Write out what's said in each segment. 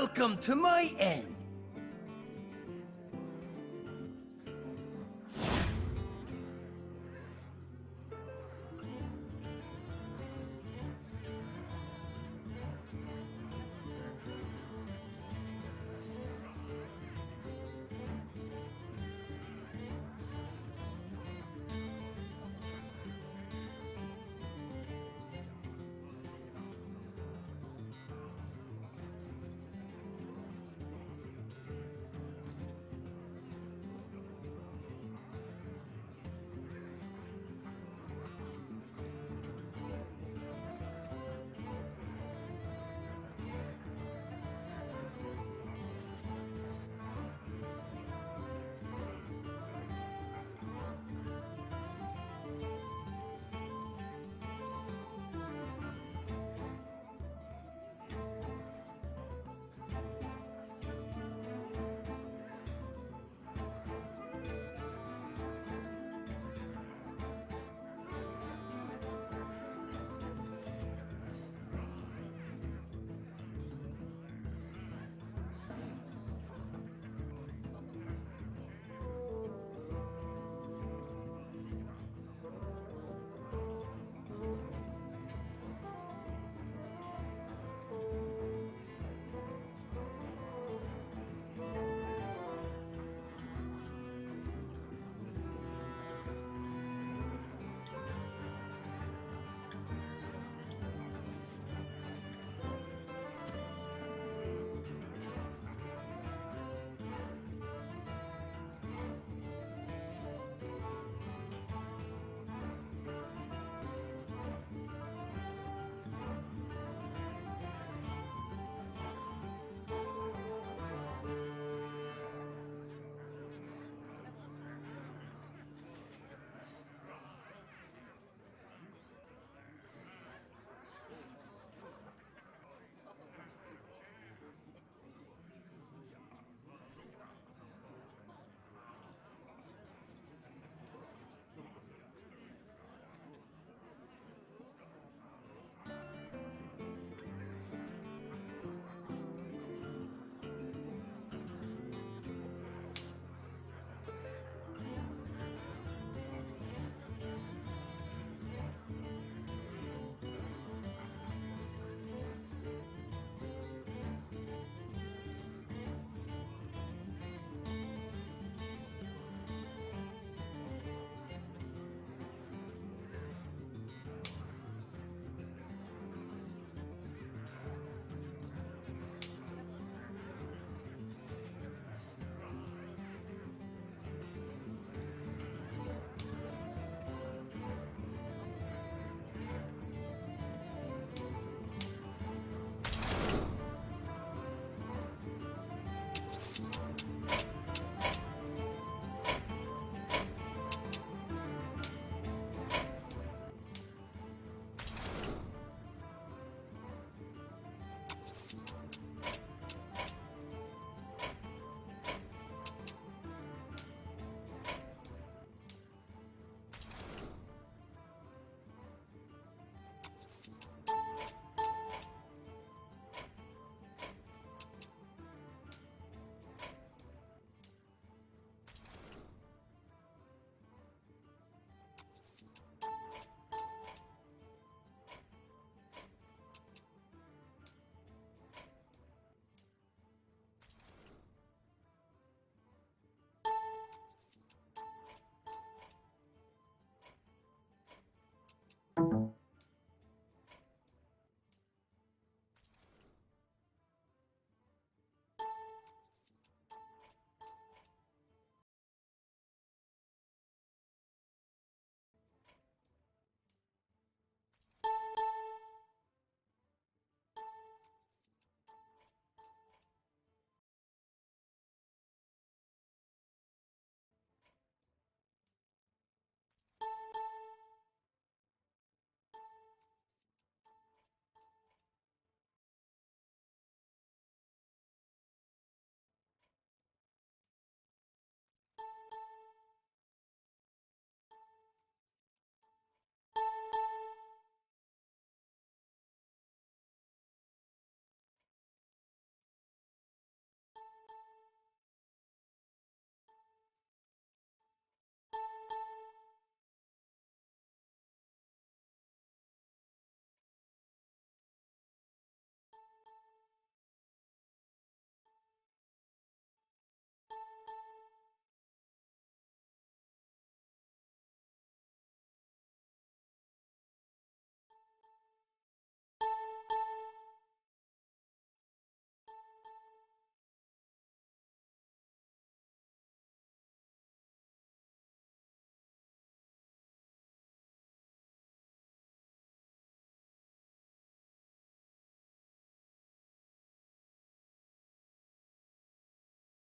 Welcome to my inn.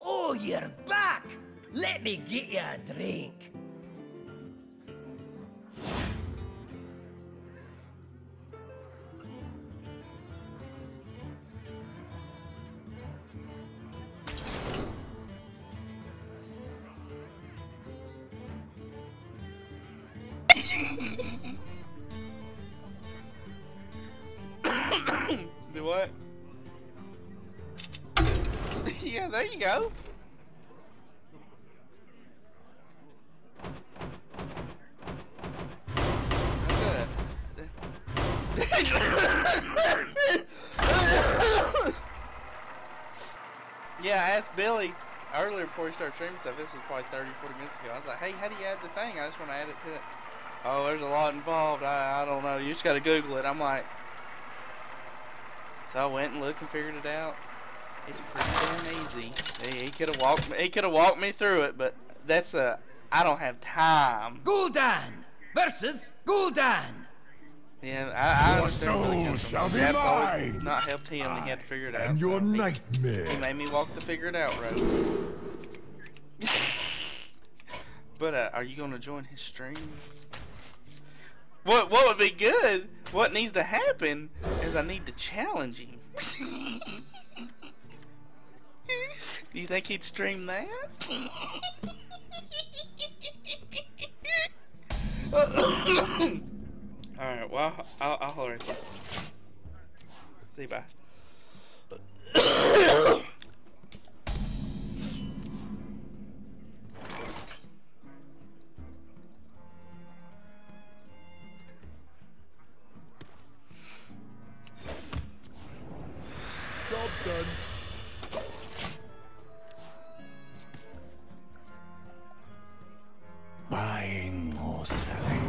Oh, you're back! Let me get you a drink. Do what? Yeah, there you go. Yeah, I asked Billy earlier before he started streaming stuff. This was probably 30, 40 minutes ago. I was like, hey, how do you add the thing? I just want to add it to it. Oh, there's a lot involved. I don't know. You just got to Google it. I'm like, so I went and looked and figured it out. It's pretty damn easy. He could have walked me. He could have walked me through it, but that's I don't have time. Gul'dan versus Gul'dan. Yeah, I Your understand. soul shall be mine. Not helped him. He had to figure it out. And your so nightmare. He made me walk the figure it out road. But are you gonna join his stream? What would be good? What needs to happen is I need to challenge him. Do you think he'd stream that? Alright, well, I'll holler at you. See you, bye. Job's done. Buying or selling.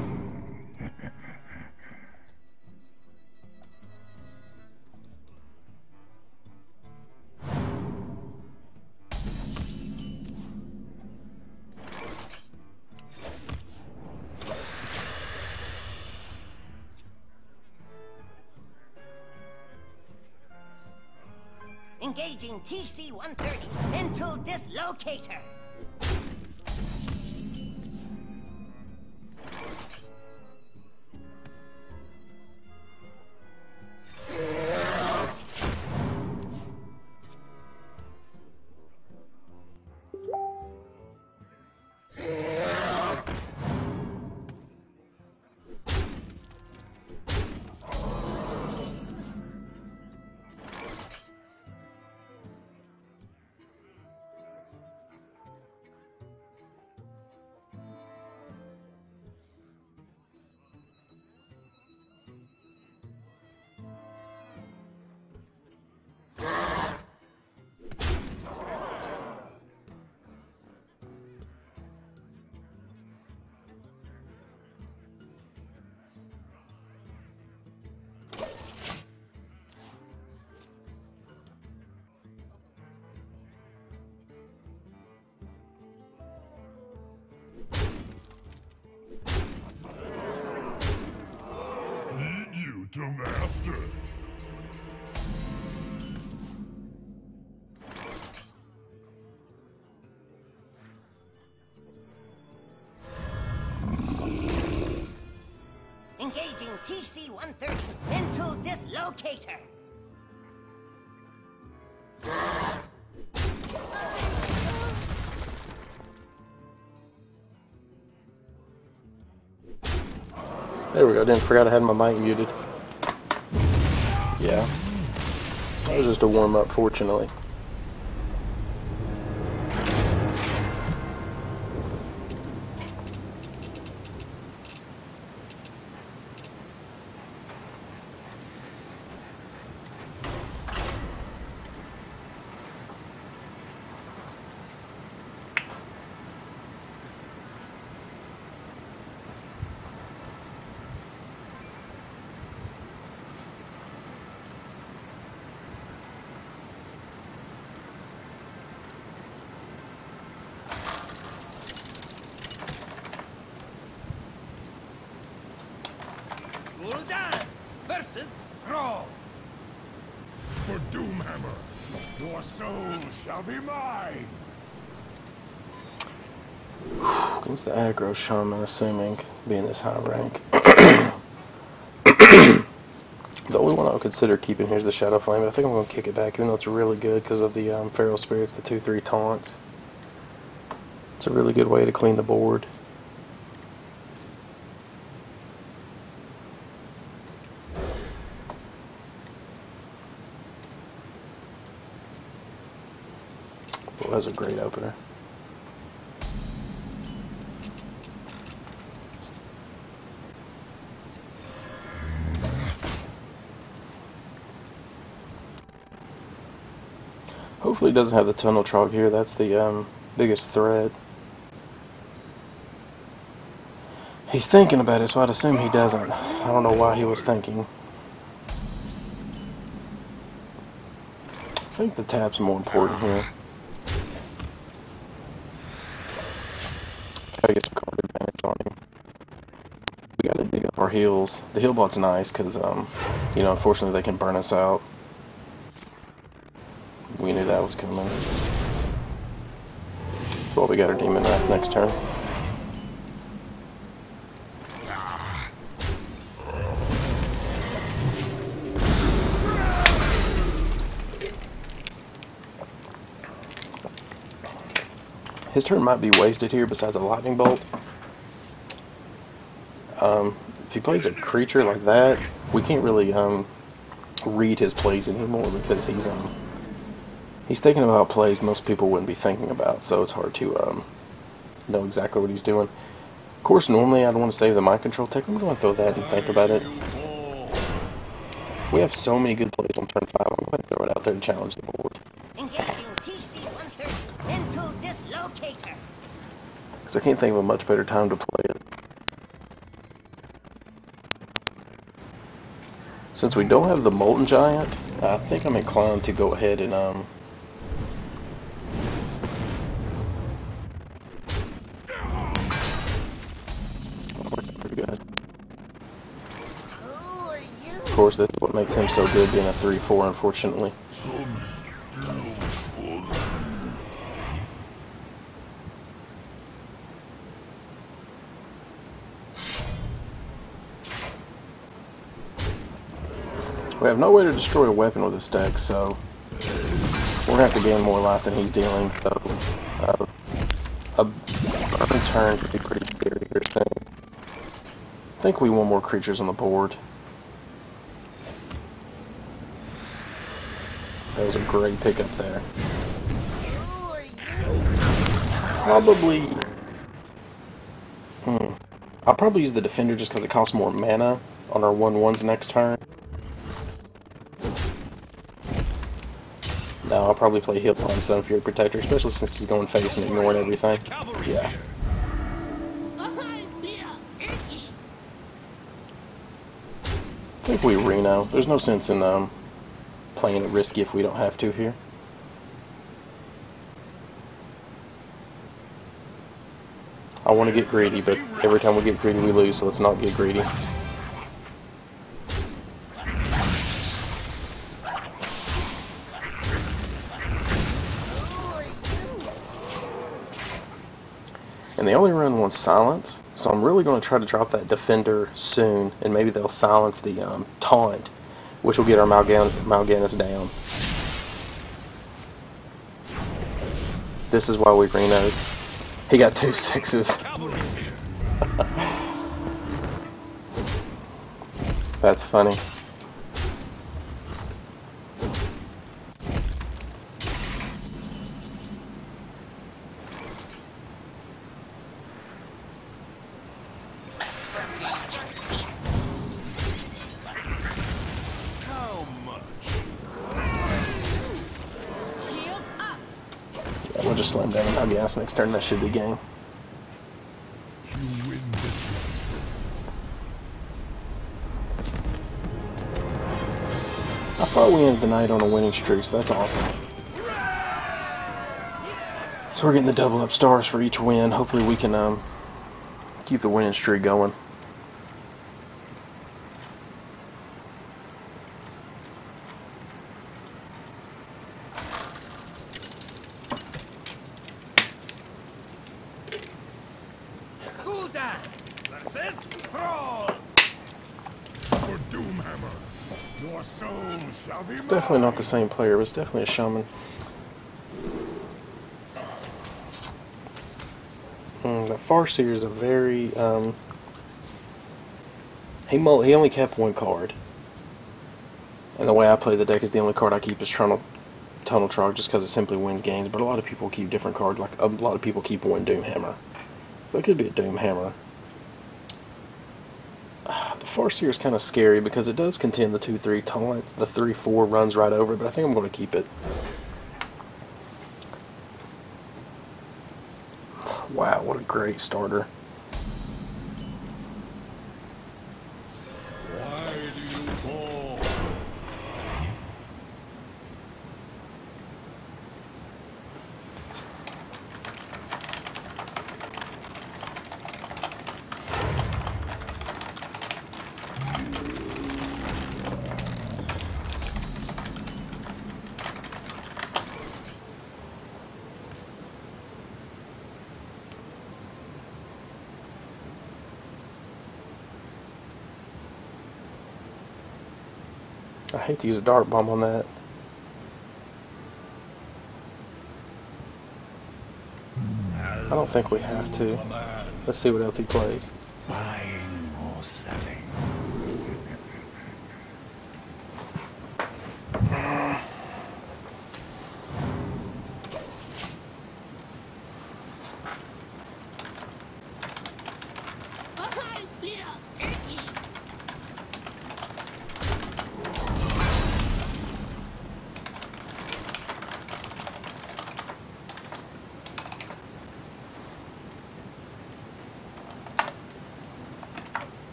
Engaging TC-130 into dislocator. To master. Engaging TC-130 into dislocator. There we go. Didn't forget I had my mic muted. Yeah. That was just a warm up, fortunately. Gul'dan versus Thrall. For Doomhammer, your soul shall be mine. Against the aggro shaman, assuming being this high rank. The only one I would consider keeping here is the Shadow Flame, but I think I'm going to kick it back, even though it's really good because of the Feral Spirits, the 2-3 taunts. It's a really good way to clean the board. Well, that's a great opener. Hopefully he doesn't have the Tunnel Trog here. That's the biggest threat. He's thinking about it, so I'd assume he doesn't. I don't know why he was thinking. I think the tap's more important here. Gotta get some card advantage on him. We gotta dig up our heals. The heal bot's nice because, you know, unfortunately they can burn us out. We knew that was coming. That's why we got our Demon Wrath next turn. His turn might be wasted here besides a Lightning Bolt. If he plays a creature like that, we can't really read his plays anymore because he's thinking about plays most people wouldn't be thinking about, so it's hard to know exactly what he's doing. Of course, normally I'd want to save the Mind Control tech. I'm going to throw that and think about it. We have so many good plays on turn 5. I'm going to throw it out there and challenge the board. Engaging TC-130 mental dislocator. Because I can't think of a much better time to play it. Since we don't have the Molten Giant, I think I'm inclined to go ahead and pretty good. Who are you? Of course, that's what makes him so good, being a 3/4, unfortunately. We have no way to destroy a weapon with this deck, so we're going to have to gain more life than he's dealing, so a burn turn could be pretty scary here soon. I think we want more creatures on the board. That was a great pickup there. Who are you? Probably... I'll probably use the Defender just because it costs more mana on our 1/1s next turn. No, I'll probably play Heal on Sun Fury Protector, especially since he's going face and ignoring everything. Yeah. I think we Reno. There's no sense in playing it risky if we don't have to here. I want to get greedy, but every time we get greedy we lose, so let's not get greedy. And they only run one silence, so I'm really going to try to drop that Defender soon, and maybe they'll silence the taunt, which will get our Mal'Ganis down. This is why we Reno'd. He got 2 6s. That's funny. We'll just slam down and Mal'Ganis next turn. That should be game. You win this I thought we ended the night on a winning streak, so that's awesome. So we're getting the double up stars for each win. Hopefully we can keep the winning streak going. Showtime versus Brawl. For Doomhammer, your soul shall be It's definitely not the same player, but it's definitely a shaman. The Farseer is a very, he only kept one card. And the way I play the deck is the only card I keep is Tunnel Trog, just because it simply wins games. But a lot of people keep different cards, like a lot of people keep one Doomhammer. So it could be a Doomhammer. The Farseer is kind of scary because it does contain the 2/3 taunts. The 3/4 runs right over, but I think I'm going to keep it. Wow, what a great starter. Why do you fall? I hate to use a Dark Bomb on that. I don't think we have to. Let's see what else he plays. Buying or selling?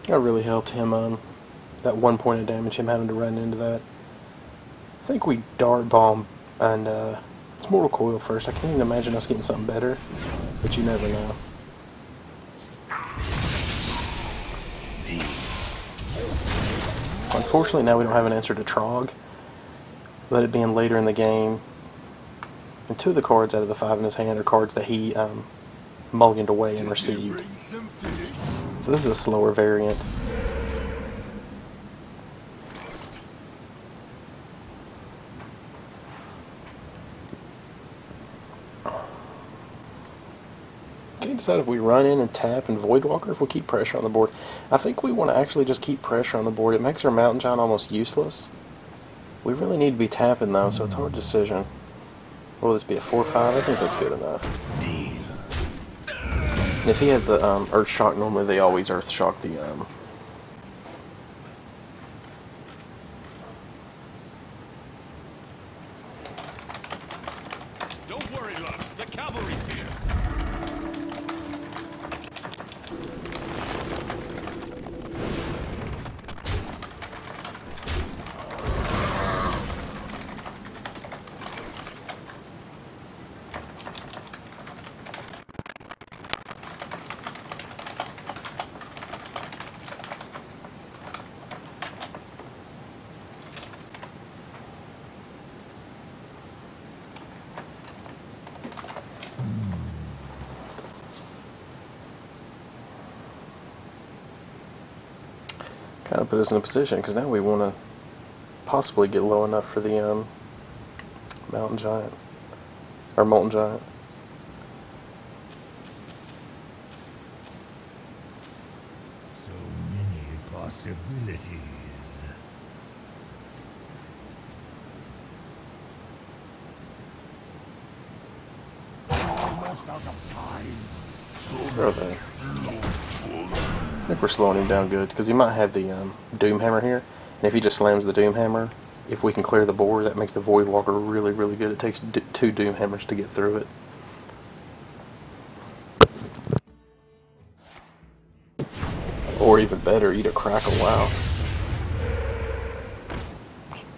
That really helped him on that 1 point of damage, him having to run into that. I think we Dart Bomb and it's Mortal Coil first. I can't even imagine us getting something better, but you never know. Unfortunately, now we don't have an answer to Trog. But it being later in the game, and 2 of the cards out of the 5 in his hand are cards that he mulliganed away and received. So this is a slower variant. Can't decide if we run in and tap and Voidwalker, if we keep pressure on the board. I think we want to actually just keep pressure on the board. It makes our Mountain Giant almost useless. We really need to be tapping though, so it's a hard decision. Will this be a 4-5? I think that's good enough. And if he has the Earth Shock, normally they always Earth Shock the Don't worry, Lux. The cavalry's here. kind of put us in a position, because now we want to possibly get low enough for the Mountain Giant, or Molten Giant. So many possibilities. Almost out of time. Throw that. I think we're slowing him down good, because he might have the Doomhammer here, and if he just slams the Doomhammer, if we can clear the board, that makes the Voidwalker really, really good. It takes 2 Doomhammers to get through it. Or even better, eat a Crackle. Wow.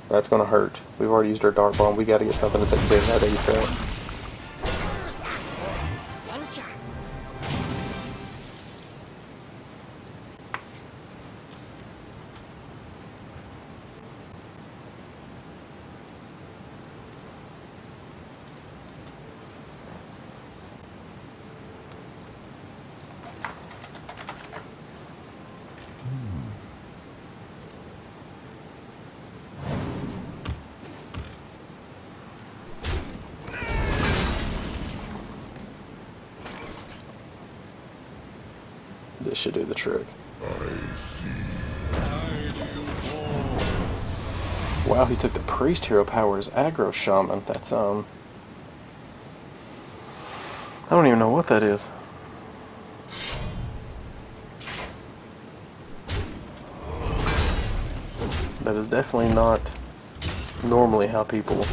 That's gonna hurt. We've already used our Dark Bomb. We gotta get something to take care of that ASAP. This should do the trick. Wow, he took the priest hero power as aggro shaman. That's I don't even know what that is. That is definitely not normally how people...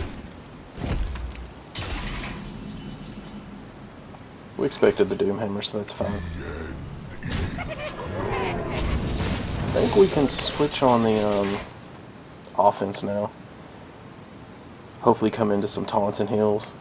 We expected the Doomhammer, so that's fine. I think we can switch on the offense now. Hopefully come into some taunts and heals.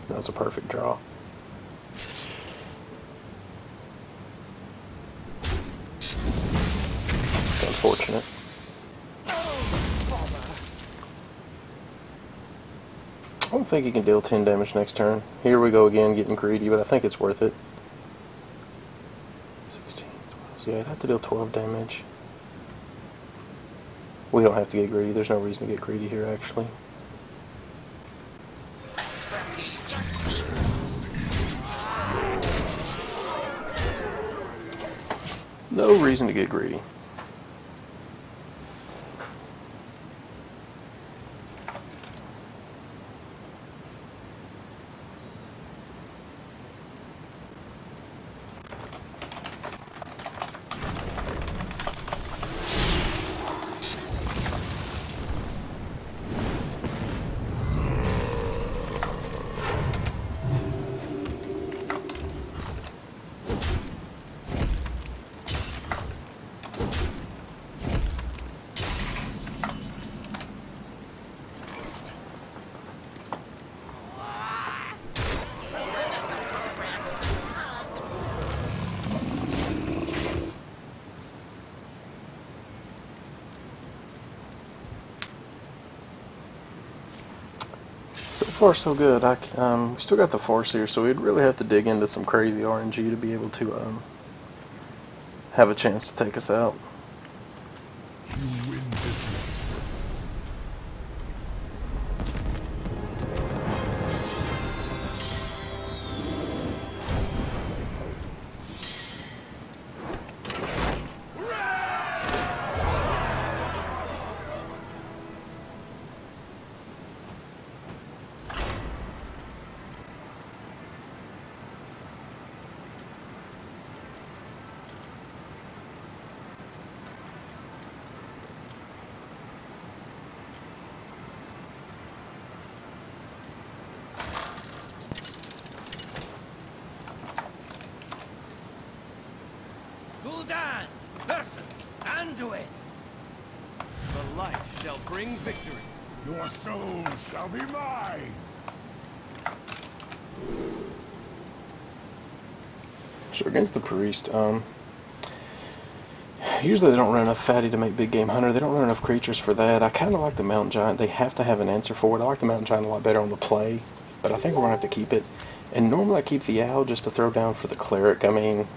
That was a perfect draw. It's unfortunate. I don't think he can deal 10 damage next turn. Here we go again, getting greedy, but I think it's worth it. 16, 12, so yeah, I'd have to deal 12 damage. We don't have to get greedy. There's no reason to get greedy here, actually. No reason to get greedy. So far so good. We still got the force here, so we'd really have to dig into some crazy RNG to be able to have a chance to take us out. You win this one. Gul'dan versus Anduin. The light shall bring victory. Your soul shall be mine. So against the priest, usually they don't run enough fatty to make big game hunter. They don't run enough creatures for that. I kind of like the mountain giant. They have to have an answer for it. I like the mountain giant a lot better on the play, but I think we're gonna have to keep it. And normally I keep the owl just to throw down for the cleric. I mean,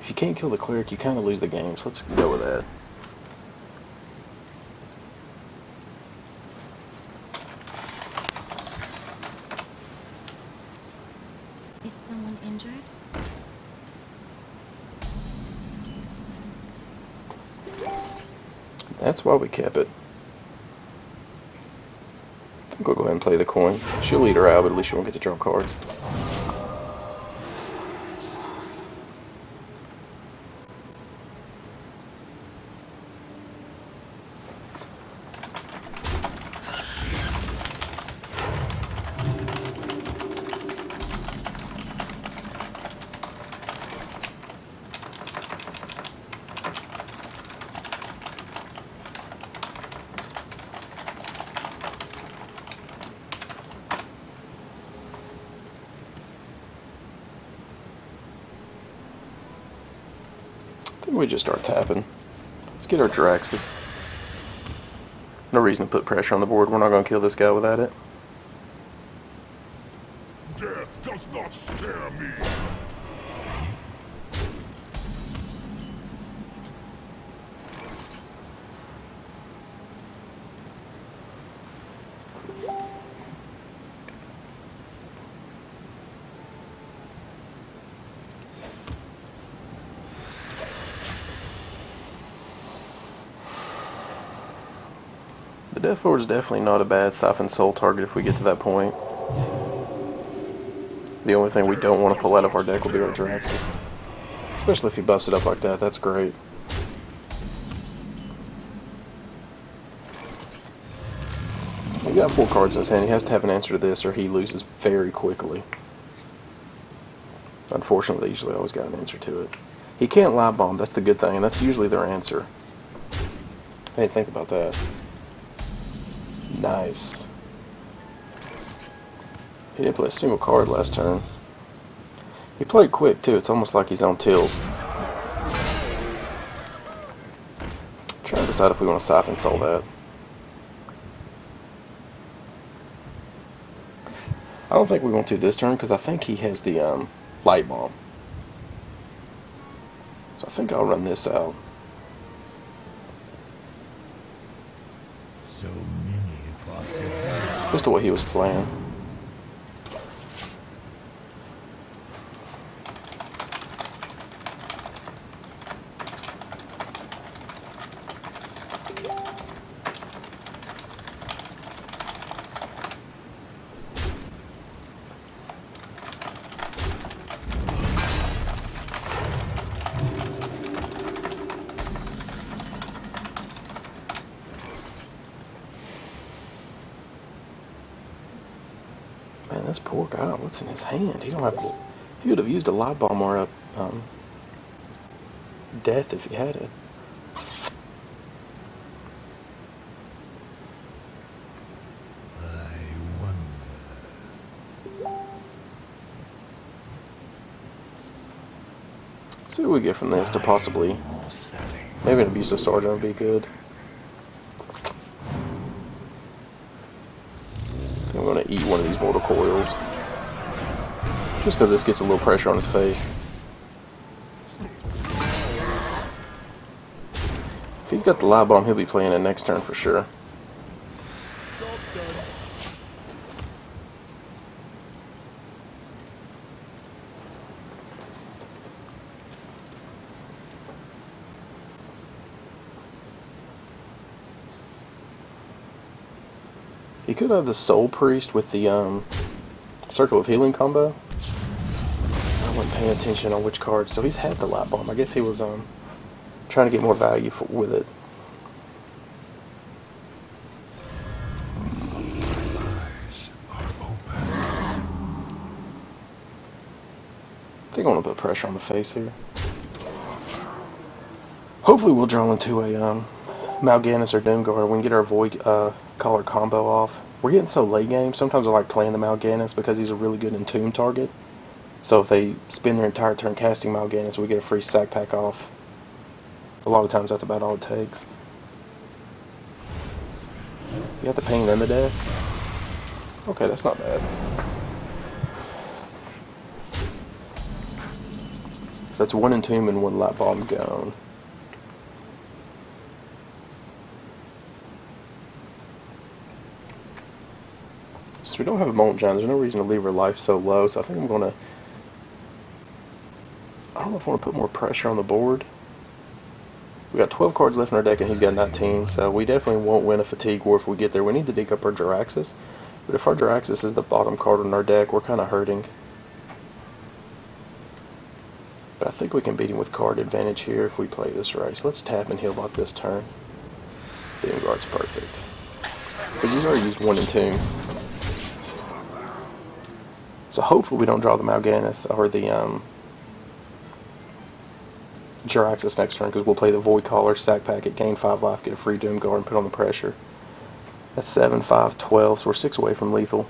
if you can't kill the cleric, you kind of lose the game. So let's go with that. Is someone injured? That's why we kept it. I think we'll go ahead and play the coin. She'll lead her out, but at least she won't get to draw cards. I think we just start tapping. Let's get our Draxes. No reason to put pressure on the board. We're not going to kill this guy without it. Death does not scare me. The Death Lord is definitely not a bad Siphon Soul target if we get to that point. The only thing we don't want to pull out of our deck will be our Draxus. Especially if he buffs it up like that, that's great. He got 4 cards in his hand. He has to have an answer to this or he loses very quickly. Unfortunately, they usually always got an answer to it. He can't Live Bomb, that's the good thing, and that's usually their answer. I didn't think about that. Nice. He didn't play a single card last turn. He played quick too, it's almost like he's on tilt. Trying to decide if we want to Siphon Soul that. I don't think we want to this turn because I think he has the Light Bomb. So I think I'll run this out. So many possibilities. Just the way he was playing. Man, this poor guy, what's in his hand? He don't have to, he would have used a Light Bomb or a Death if he had it. I wonder. Let's see what we get from this to possibly, maybe an Abusive Sergeant would be good. I'm going to eat one of these Mortal Coils. Just because this gets a little pressure on his face. If he's got the Live Bomb, he'll be playing it next turn for sure. He could have the Soul Priest with the Circle of Healing combo. I wasn't paying attention on which card, so he's had the Light Bomb. I guess he was trying to get more value with it. Eyes are open. I think I want to put pressure on the face here. Hopefully we'll draw into a Mal'Ganis or Doomguard and we can get our Void Collar combo off. We're getting so late game, sometimes I like playing the Mal'Ganis because he's a really good Entomb target. So if they spend their entire turn casting Mal'Ganis, we get a free sack pack off. A lot of times that's about all it takes. You have to ping them to death? Okay, that's not bad. That's one Entomb and one Light Bomb gone. Since we don't have a Molten Giant, there's no reason to leave her life so low, so I think I'm going to... I don't know if I want to put more pressure on the board. We got 12 cards left in our deck and he's got 19, so we definitely won't win a Fatigue War if we get there. We need to dig up our Jaraxxus, but if our Jaraxxus is the bottom card in our deck, we're kind of hurting. But I think we can beat him with card advantage here if we play this right. So let's tap and heal block this turn. Doomguard's perfect. But he's already used one Entomb. So hopefully we don't draw the Mal'Ganis or the Jaraxxus next turn, because we'll play the Void Collar, sack packet, gain 5 life, get a free Doomguard, and put on the pressure. That's 7, 5, 12, so we're 6 away from lethal.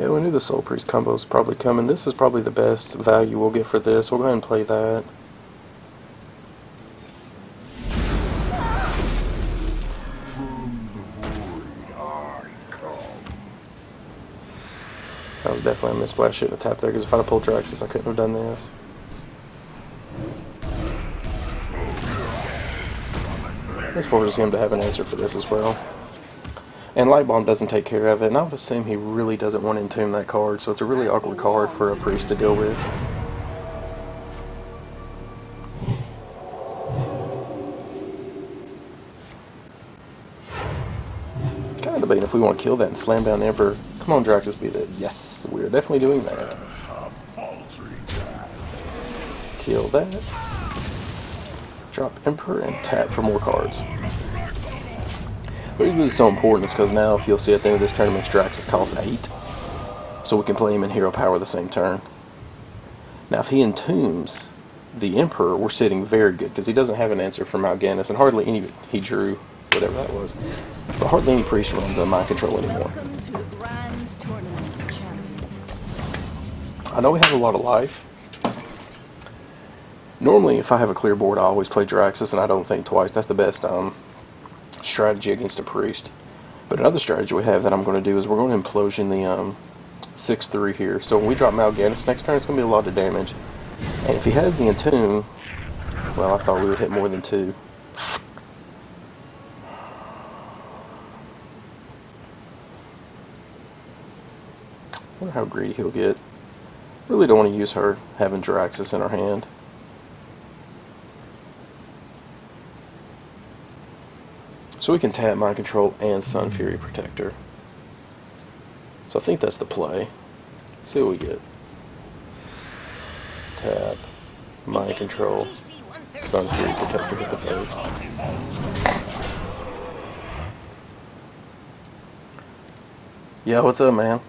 Yeah, we knew the Soul Priest combo was probably coming. This is probably the best value we'll get for this. We'll go ahead and play that. That was definitely a misplay. I shouldn't have tapped there, because if I'd have pulled Draxus, I couldn't have done this. This forces him to have an answer for this as well. And Light Bomb doesn't take care of it, and I would assume he really doesn't want to entomb that card, so it's a really awkward card for a priest to deal with. Kind of debating if we want to kill that and slam down the Emperor. Come on, Draxus, be dead. Yes, we're definitely doing that. Kill that. Drop Emperor and tap for more cards. The reason this is so important is because now, if you'll see at the end of this tournament, Draxus costs 8. So we can play him in Hero Power the same turn. Now if he entombs the Emperor, we're sitting very good, because he doesn't have an answer for Mal'Ganis, and hardly any, he drew whatever that was, but hardly any priest runs on mind control anymore. I know we have a lot of life. Normally if I have a clear board, I always play Draxus, and I don't think twice. That's the best strategy against a priest. But another strategy we have that I'm going to do is we're going to implosion the 6/3 here. So when we drop Mal'Ganis next turn, it's going to be a lot of damage. And if he has the Entomb, well, I thought we would hit more than 2. I wonder how greedy he'll get. Really don't want to use her having Draxus in our hand. So we can tap Mind Control and Sun Fury Protector. So I think that's the play. See what we get. Tap, Mind Control, Sun Fury Protector with the face. Yeah, what's up, man?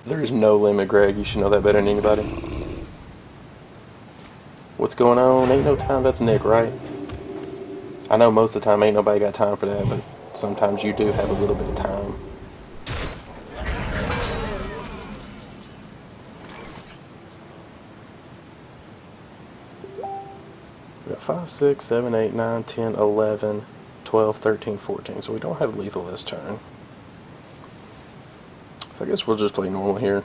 There's no limit, Greg. You should know that better than anybody. What's going on? Ain't no time. That's Nick, right? I know most of the time ain't nobody got time for that, but sometimes you do have a little bit of time. We got 5, 6, 7, 8, 9, 10, 11, 12, 13, 14. So we don't have lethal this turn. So I guess we'll just play normal here.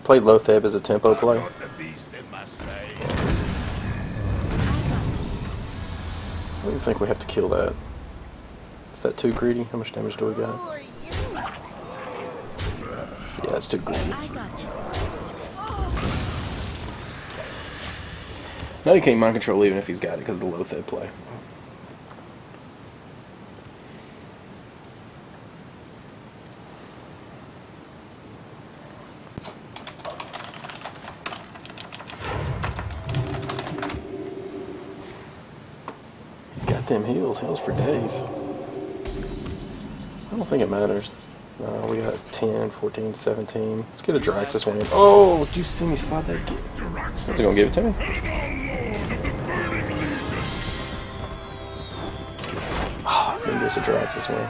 Play Lotheb as a tempo play. What do you think we have to kill that? Is that too greedy? How much damage do we got? Yeah, it's too greedy. Now you can't mind control even if he's got it because of the Lotheb play. Them heals for days. I don't think it matters. No, we got 10, 14, 17. Let's get a Draxus one in. Oh, did you see me slide that? What's it gonna give it to me? Oh, maybe it's a Draxus one.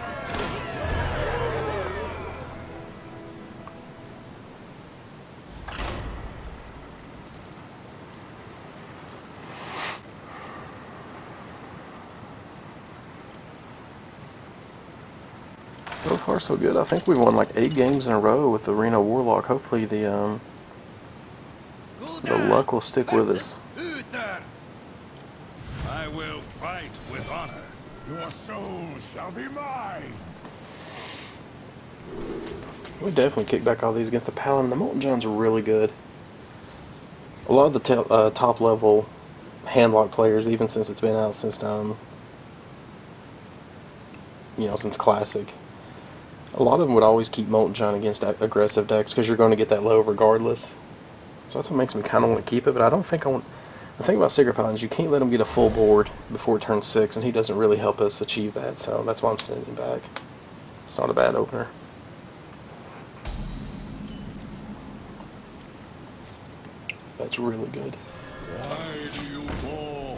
So far so good. I think we won like 8 games in a row with the Reno Warlock. Hopefully the luck will stick with us. I will fight with honor. Your soul shall be mine. We definitely kick back all these against the Paladin. The Molten John's are really good. A lot of the top level handlock players, even since it's been out since since Classic, a lot of them would always keep Molten John against aggressive decks because you're going to get that low regardless. So that's what makes me kind of want to keep it, but I don't think I want. The thing about Sigurd Paladins, you can't let him get a full board before turn 6, and he doesn't really help us achieve that, so that's why I'm sending him back. It's not a bad opener. That's really good. Why do you fall?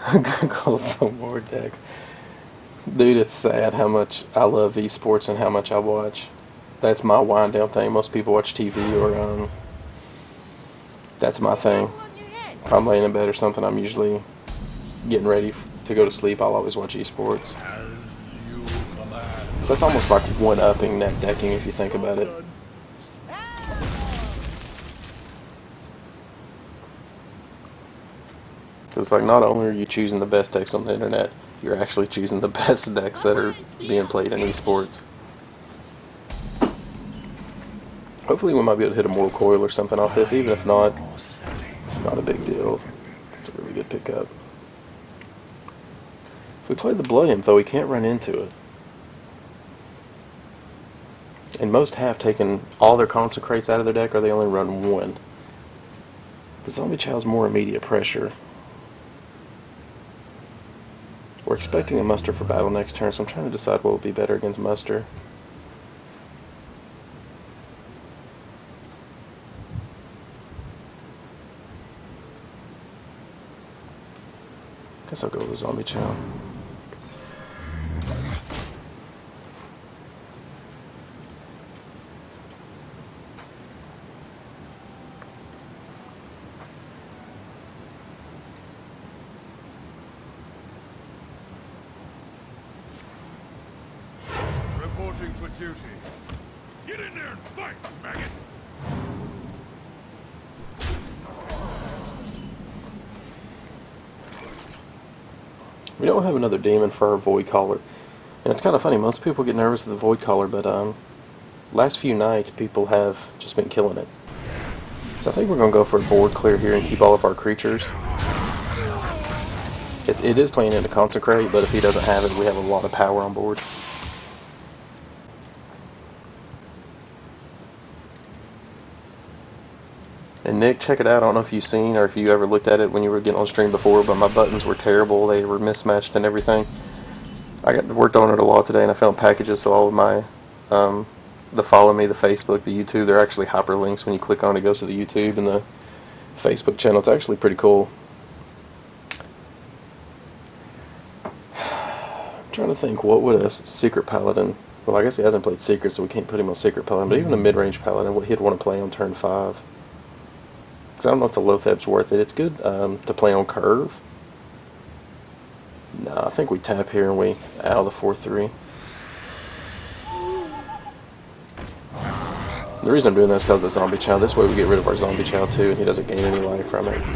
Console more deck. Dude, it's sad how much I love esports and how much I watch. That's my wind down thing. Most people watch TV or that's my thing. If I'm laying in bed or something, I'm usually getting ready to go to sleep. I'll always watch esports. So that's almost like one-upping net decking if you think about it. Because like not only are you choosing the best decks on the internet, you're actually choosing the best decks that are being played in esports. Hopefully we might be able to hit a Mortal Coil or something off this. Even if not, it's not a big deal. It's a really good pickup. If we play the Blood Imp though, we can't run into it. And most have taken all their Consecrates out of their deck, or they only run one. The Zombie Chow's more immediate pressure. We're expecting a Muster for battle next turn, so I'm trying to decide what would be better against Muster. Guess I'll go with the Zombie Chow. Reporting for duty. Get in there and fight, maggot! We don't have another demon for our Void Caller. And it's kind of funny, most people get nervous of the Void Caller, but last few nights people have just been killing it. So I think we're going to go for a board clear here and keep all of our creatures. It is playing into Consecrate, but if he doesn't have it, we have a lot of power on board. And Nick, check it out. I don't know if you've seen or if you ever looked at it when you were getting on stream before, but my buttons were terrible. They were mismatched and everything. I worked on it a lot today, and I found packages, so all of my, the follow me, the Facebook, the YouTube, they're actually hyperlinks. When you click on it, it goes to the YouTube and the Facebook channel. It's actually pretty cool. I'm trying to think, what would a Secret Paladin, well, I guess he hasn't played Secret, so we can't put him on Secret Paladin, but even a mid-range Paladin, what he'd want to play on turn 5. I don't know if the Lotheb's worth it. It's good to play on curve. No, I think we tap here and we out of the 4-3. The reason I'm doing that is because of the Zombie Chow. This way we get rid of our Zombie Chow too, and he doesn't gain any life from it. I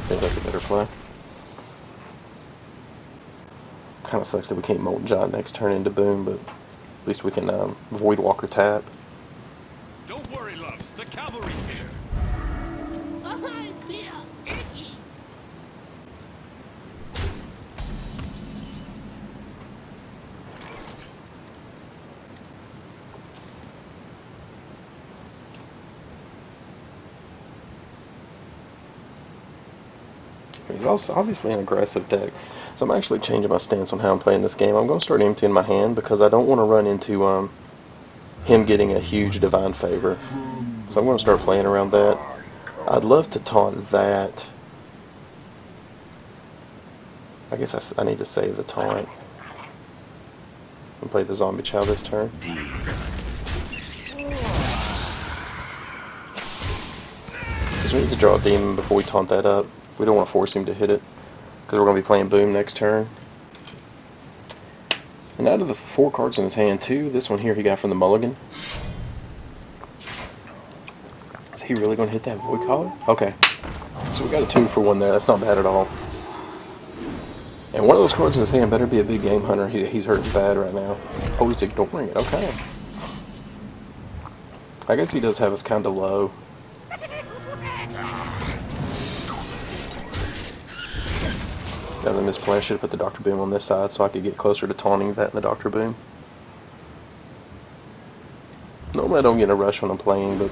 think that's a better play. Kind of sucks that we can't Molten Giant next turn into Boom, but at least we can Void Walker tap. Don't worry, loves. The cavalry's here. He's also obviously an aggressive deck, so I'm actually changing my stance on how I'm playing this game. I'm going to start emptying my hand because I don't want to run into him getting a huge Divine Favor. So I'm going to start playing around that. I'd love to taunt that. I guess I need to save the taunt and play the Zombie Chow this turn. Because we need to draw a demon before we taunt that up. We don't want to force him to hit it, because we're going to be playing Boom next turn. And out of the 4 cards in his hand, too, this one here he got from the Mulligan. Is he really going to hit that Void Caller? Okay. So we got a 2 for 1 there. That's not bad at all. And one of those cards in his hand better be a big Game Hunter. He's hurting bad right now. Oh, he's ignoring it. Okay. I guess he does have us kind of low. That was a misplay. I should have put the Dr. Boom on this side so I could get closer to taunting that and the Dr. Boom. Normally I don't get in a rush when I'm playing, but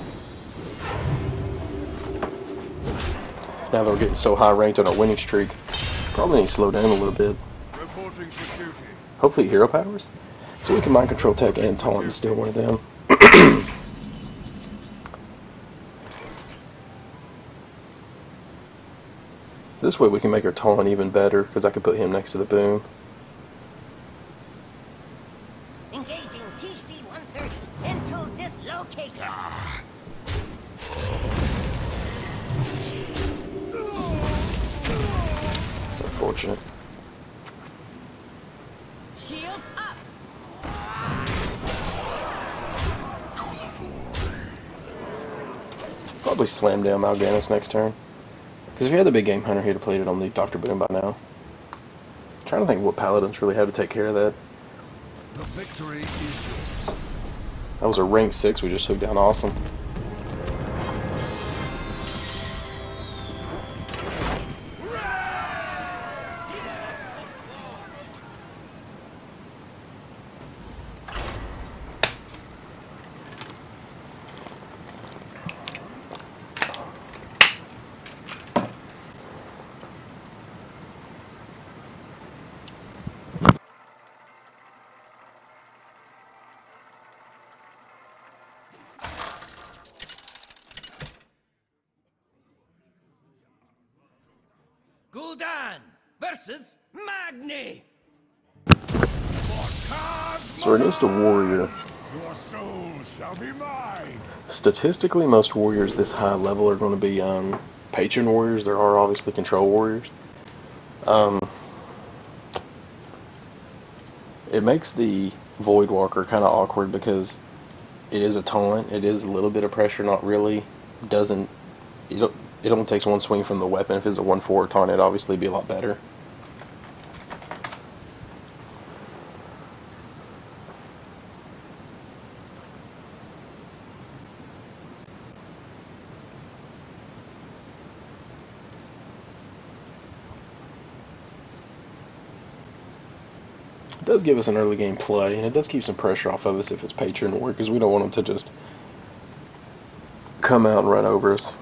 now that we're getting so high ranked on our winning streak, probably need to slow down a little bit. Hopefully hero powers, so we can mind control tech and taunt and steal one of them. This way we can make our taunt even better, because I could put him next to the boom. Engaging TC-130 into dislocated. Unfortunate. Shields up. Probably slam down Mal'Ganis next turn. Because if he had the big game hunter, he'd have played it on the Dr. Boom by now. I'm trying to think what paladins really have to take care of that. The victory is yours. That was a rank 6 we just took down. Awesome. Gul'dan versus Magni. So we're against a warrior. Your soul shall be mine. Statistically, most warriors this high level are going to be patron warriors. There are obviously control warriors. It makes the Void Walker kind of awkward because it is a taunt. It is a little bit of pressure, not really. It only takes one swing from the weapon. If it's a 1/4 taunt, it'd obviously be a lot better. It does give us an early game play, and it does keep some pressure off of us if it's patron warrior, because we don't want them to just come out and run over us.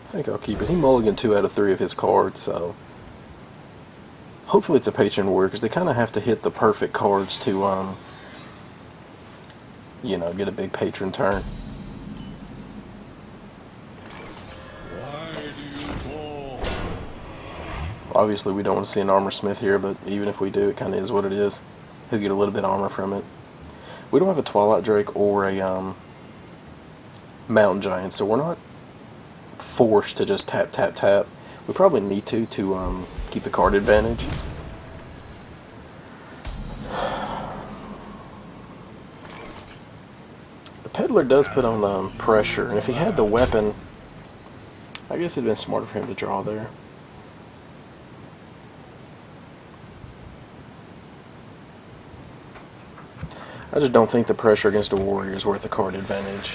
I think I'll keep it. He mulliganed 2 out of 3 of his cards, so hopefully it's a patron warrior, because they kind of have to hit the perfect cards to, you know, get a big patron turn. Why do you fall? Obviously we don't want to see an armor smith here, but even if we do, it kind of is what it is. He'll get a little bit of armor from it. We don't have a Twilight Drake or a Mountain Giant, so we're not forced to just tap, tap, tap. We probably need to keep the card advantage. The Peddler does put on pressure, and if he had the weapon, I guess it'd been smarter for him to draw there. I just don't think the pressure against a warrior is worth the card advantage.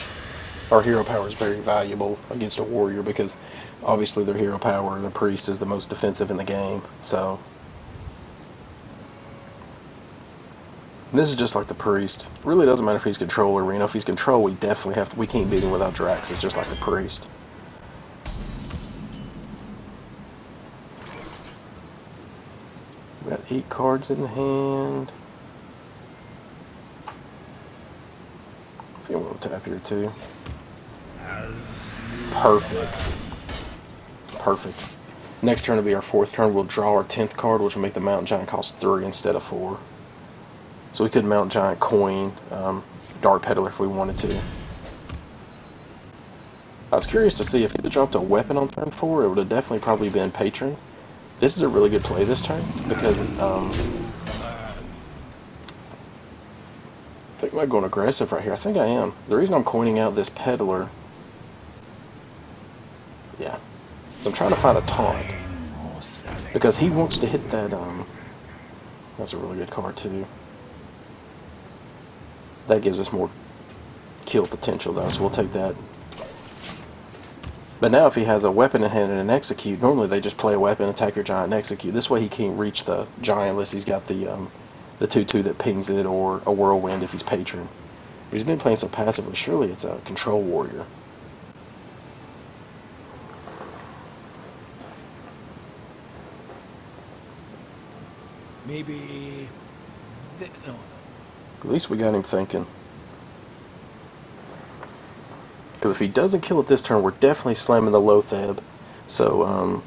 Our hero power is very valuable against a warrior because obviously their hero power, the priest, is the most defensive in the game. So this is just like the priest. It really doesn't matter if he's control or Reno. If he's control, we definitely have to. We can't beat him without Drax. It's just like the priest. We got 8 cards in the hand. I think we'll tap here too. Perfect. Perfect. Next turn will be our 4th turn. We'll draw our 10th card, which will make the Mountain Giant cost 3 instead of 4. So we could Mountain Giant coin Dark Peddler if we wanted to. I was curious to see if it dropped a weapon on turn 4, it would have definitely probably been Patron. This is a really good play this turn because I think I might go aggressive right here. I think I am. The reason I'm coining out this Peddler, yeah, so I'm trying to find a taunt because he wants to hit that. That's a really good card too. That gives us more kill potential though, so we'll take that. But now if he has a weapon in hand and an execute, normally they just play a weapon, attack your giant, and execute. This way he can't reach the giant unless he's got the 2/2 that pings it, or a whirlwind if he's patron. But he's been playing so passively, surely it's a control warrior. Maybe... No. At least we got him thinking. Because if he doesn't kill it this turn, we're definitely slamming the Lotheb. So,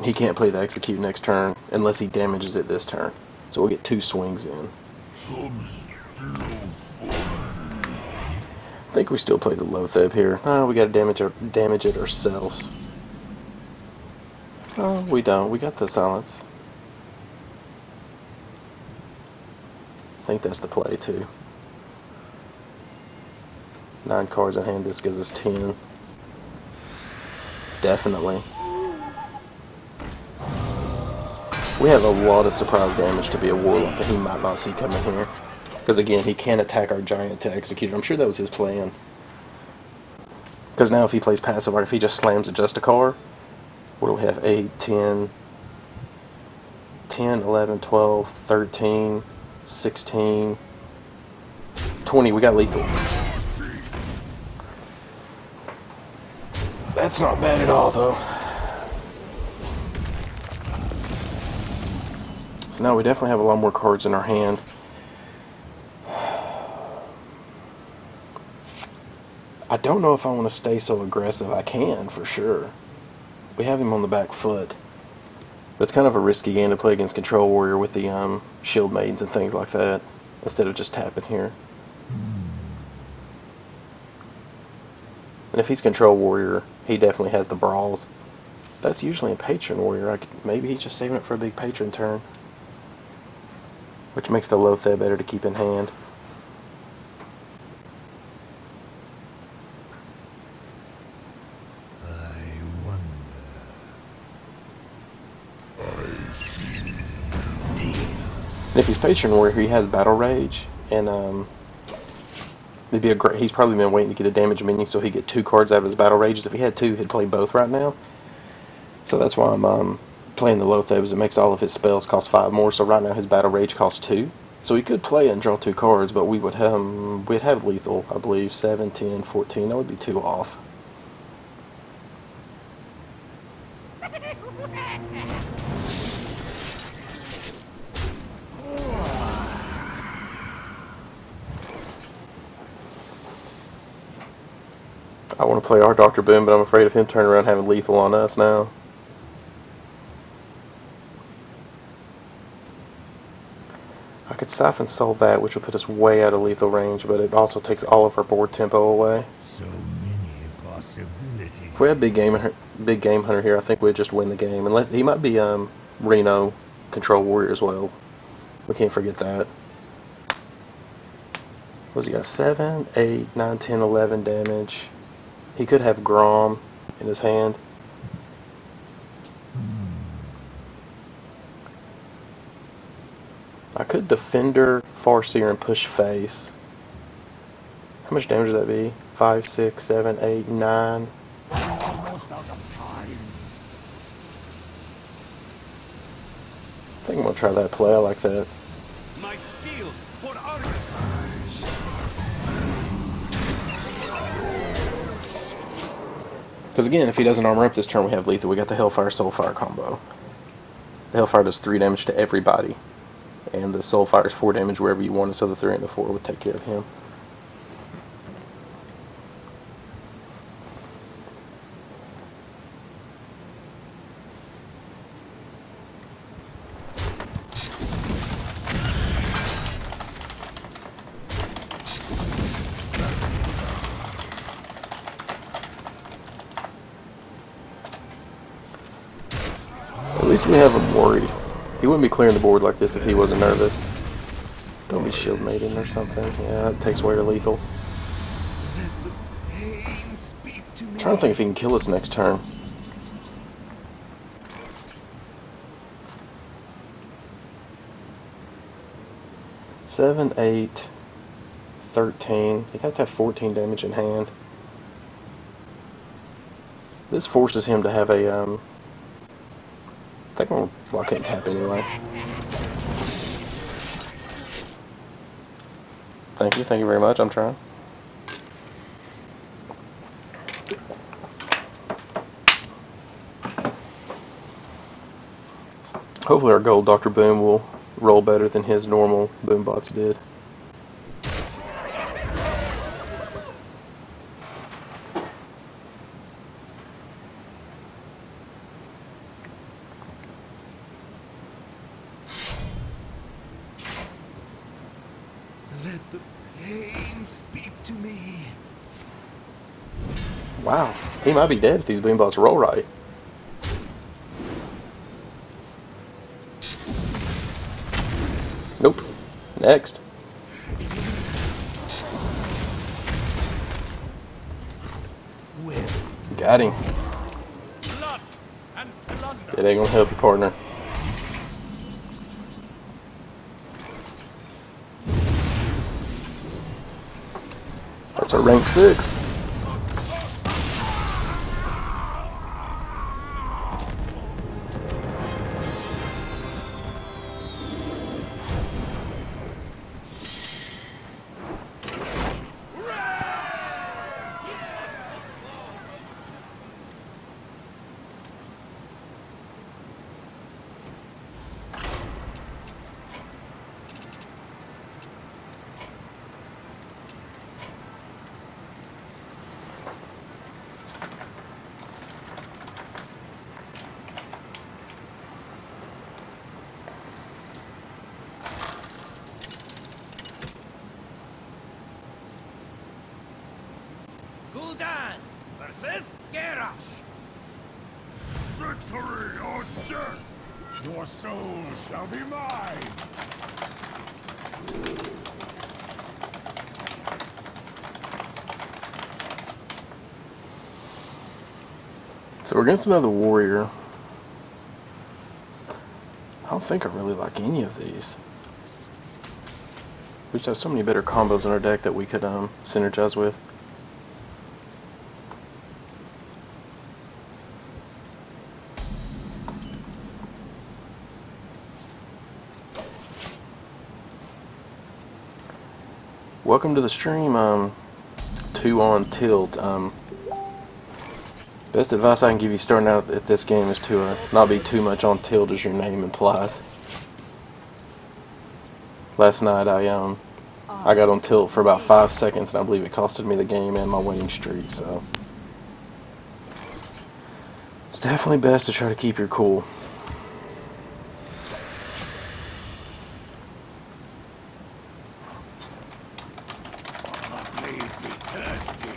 he can't play the execute next turn unless he damages it this turn. So we'll get 2 swings in. I think we still play the Lotheb here. Oh, we gotta damage it ourselves. Oh, we don't. We got the silence. I think that's the play too. 9 cards in hand. This gives us 10. Definitely. We have a lot of surprise damage to be a warlock that he might not see coming here. Because again, he can't attack our giant to execute it. I'm sure that was his plan. Because now if he plays passive art, if he just slams a Justicar, what do we have? 8, 10, 11, 12, 13, 16, 20. We got lethal. That's not bad at all, though. So now we definitely have a lot more cards in our hand. I don't know if I want to stay so aggressive. I can, for sure. We have him on the back foot. But it's kind of a risky game to play against Control Warrior with the Shield Maidens and things like that, instead of just tapping here. And if he's Control Warrior, he definitely has the Brawls. That's usually a Patron Warrior. Maybe he's just saving it for a big Patron turn. Which makes the Lotheb better to keep in hand. And if he's Patron Warrior, he has Battle Rage, and it'd be a great. He's probably been waiting to get a damage menu so he'd get 2 cards out of his Battle Rages. If he had 2, he'd play both right now. So that's why I'm playing the Lotheb. It makes all of his spells cost 5 more. So right now his Battle Rage costs 2. So he could play it and draw 2 cards, but we'd have lethal, I believe, 7, 10, 14. That would be 2 off. I want to play our Dr. Boom, but I'm afraid of him turning around having lethal on us now. I could Siphon Soul that, which will put us way out of lethal range, but it also takes all of our board tempo away. So many possibilities. If we had Big Game Hunter here, I think we'd just win the game. Unless he might be Reno Control Warrior as well. We can't forget that. What's he got? 7, 8, 9, 10, 11 damage. He could have Grom in his hand. I could Defender, Farseer, and push face. How much damage would that be? 5, 6, 7, 8, 9. Almost out of time. I think I'm gonna try that play. I like that. My shield for Argus. Because again, if he doesn't armor up this turn, we have lethal. We got the Hellfire Soulfire combo. The Hellfire does 3 damage to everybody. And the Soulfire is 4 damage wherever you want it, so the 3 and the 4 would take care of him. At least we have him worried. He wouldn't be clearing the board like this if he wasn't nervous. Don't be Shield Maiden or something. Yeah, that takes away to lethal. I'm trying to think if he can kill us next turn. Seven, 8, 13. He'd have to have 14 damage in hand. This forces him to have a I think I can't tap anyway. Thank you very much, I'm trying. Hopefully our gold Dr. Boom will roll better than his normal boom bots did. Pain, speak to me. Wow, he might be dead if these beanballs roll right. Nope. Next. Got him. Blood and plunder. It ain't gonna help you, partner. That's a rank 6. Gul'dan versus Garrosh. Victory or death! Your soul shall be mine! So we're against another warrior. I don't think I really like any of these. We just have so many better combos in our deck that we could synergize with. Welcome to the stream. 2 on Tilt. Best advice I can give you starting out at this game is to not be too much on Tilt, as your name implies. Last night I got on Tilt for about 5 seconds, and I believe it costed me the game and my winning streak. So it's definitely best to try to keep your cool. Made me thirsty.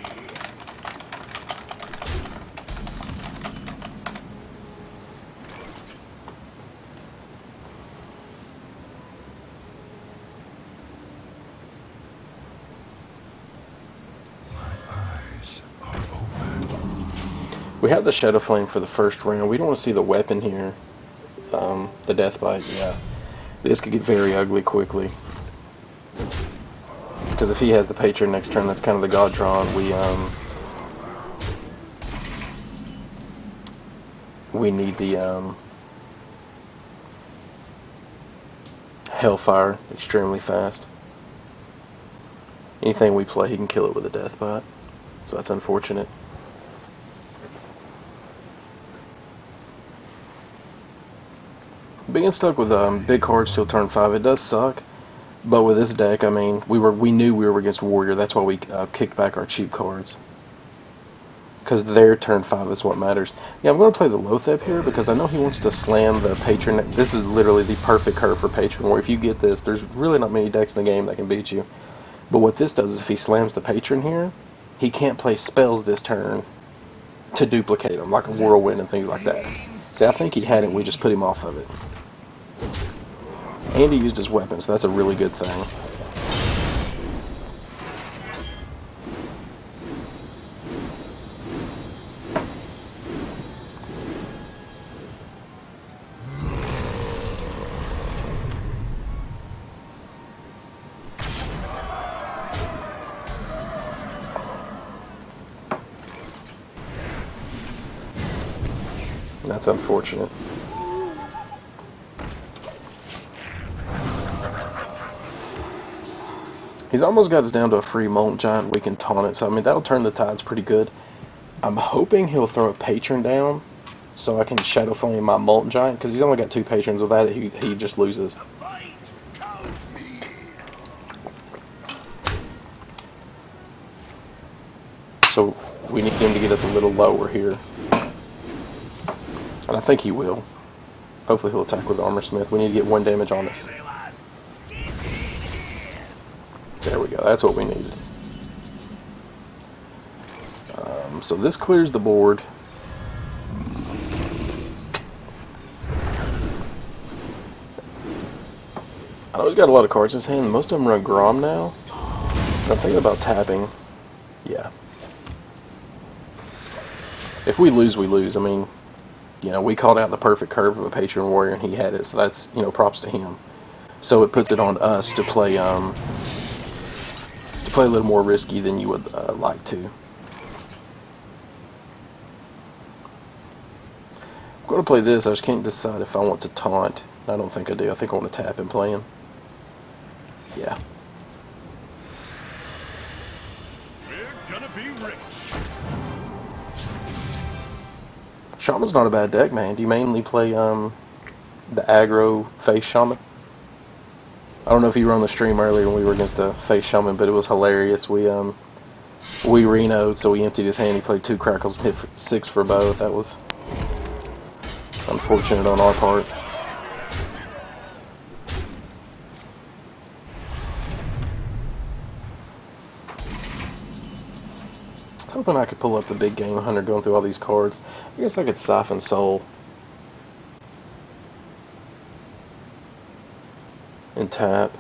We have the Shadow Flame for the first round. We don't want to see the weapon here. The Death Bite, yeah. This could get very ugly quickly. Because if he has the Patron next turn, that's kind of the God drawn. We need the Hellfire extremely fast. Anything we play, he can kill it with a Death Bite. So that's unfortunate. Being stuck with big cards till turn 5, it does suck. But with this deck, I mean, we knew we were against Warrior. That's why we kicked back our cheap cards. Because their turn 5 is what matters. Yeah, I'm going to play the Lothep here because I know he wants to slam the Patron. This is literally the perfect curve for Patron, where if you get this, there's really not many decks in the game that can beat you. But what this does is if he slams the Patron here, he can't play spells this turn to duplicate them, like a Whirlwind and things like that. See, I think he had it, we just put him off of it. And he used his weapon, so that's a really good thing. That's unfortunate. He's almost got us down to a free Molten Giant. We can taunt it, so I mean that'll turn the tides pretty good. I'm hoping he'll throw a Patron down so I can Shadow Flame my Molten Giant, because he's only got 2 Patrons. With that, he just loses. So we need him to get us a little lower here. And I think he will. Hopefully he'll attack with Armor Smith. We need to get 1 damage on us. There we go. that's what we needed. So this clears the board. I know he's got a lot of cards in his hand. Most of them run Grom now. But I'm thinking about tapping. Yeah. If we lose, we lose. I mean, you know, we called out the perfect curve of a Patron Warrior, and he had it. So that's, you know, props to him. So it puts it on us to play a little more risky than you would like to. I'm going to play this. I just can't decide if I want to taunt. I don't think I do. I think I want to tap and play him. Yeah. We're gonna be rich. Shaman's not a bad deck, man. Do you mainly play the aggro face Shaman? I don't know if you were on the stream earlier when we were against a face Shaman, but it was hilarious. We Reno'd, so we emptied his hand. He played 2 crackles and hit 6 for both. That was unfortunate on our part. Hoping I could pull up the big game hunter going through all these cards. I guess I could Siphon Soul and tap.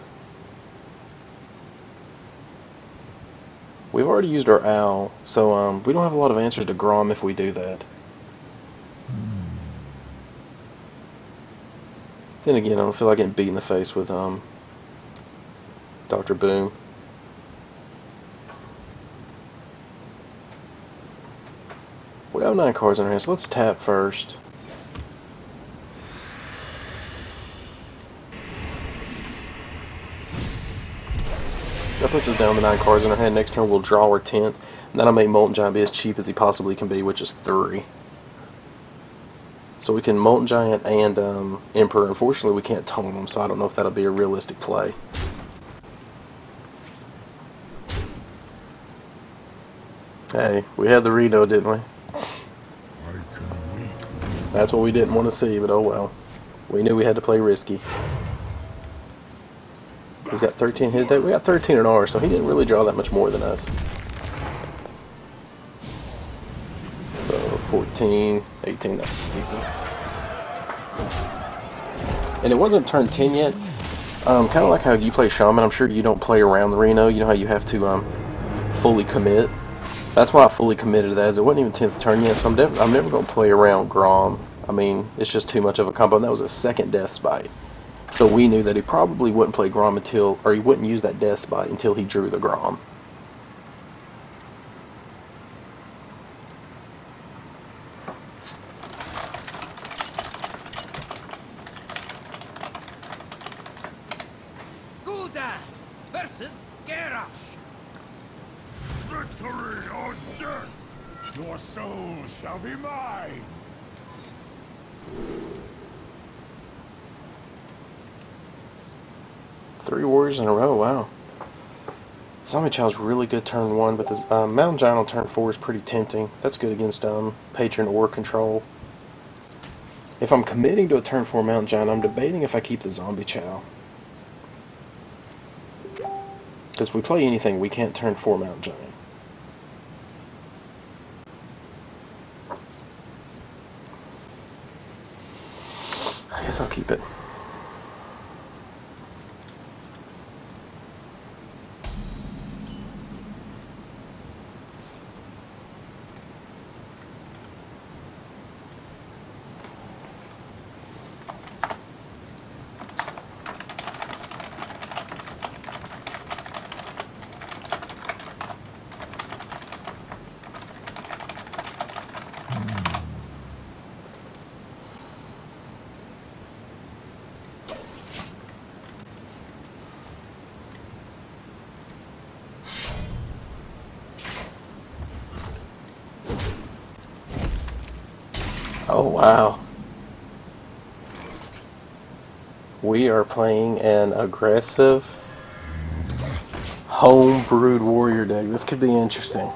We've already used our Owl, so we don't have a lot of answers to Grom if we do that. Then again, I don't feel like getting beat in the face with Dr. Boom. We have 9 cards in our hands, so let's tap first. That puts us down to 9 cards in our hand. Next turn we'll draw our 10th. And that'll make Molten Giant be as cheap as he possibly can be, which is 3. So we can Molten Giant and Emperor. Unfortunately, we can't taunt them, so I don't know if that'll be a realistic play. Hey, we had the Reno, didn't we? That's what we didn't want to see, but oh well. We knew we had to play risky. He's got 13 in his deck. We got 13 in ours, so he didn't really draw that much more than us. So 14, 18, that's 18. And it wasn't turn 10 yet. Kind of like how you play Shaman. I'm sure you don't play around the Reno. You know how you have to fully commit. That's why I fully committed to that. Is it wasn't even 10th turn yet, so I'm never going to play around Grom. I mean, it's just too much of a combo. And that was a second Death Spite. So we knew that he probably wouldn't play Grom until, or he wouldn't use that Death Spite until he drew the Grom. Gul'dan versus Garrosh. Victory or death! Your soul shall be mine! 3 warriors in a row, wow. Zombie Child's really good turn 1, but this Mountain Giant on turn 4 is pretty tempting. That's good against Patron or Control. If I'm committing to a turn 4 Mountain Giant, I'm debating if I keep the Zombie Chow. Because if we play anything, we can't turn 4 Mountain Giant. I guess I'll keep it. Oh wow. We are playing an aggressive home-brewed warrior deck. This could be interesting.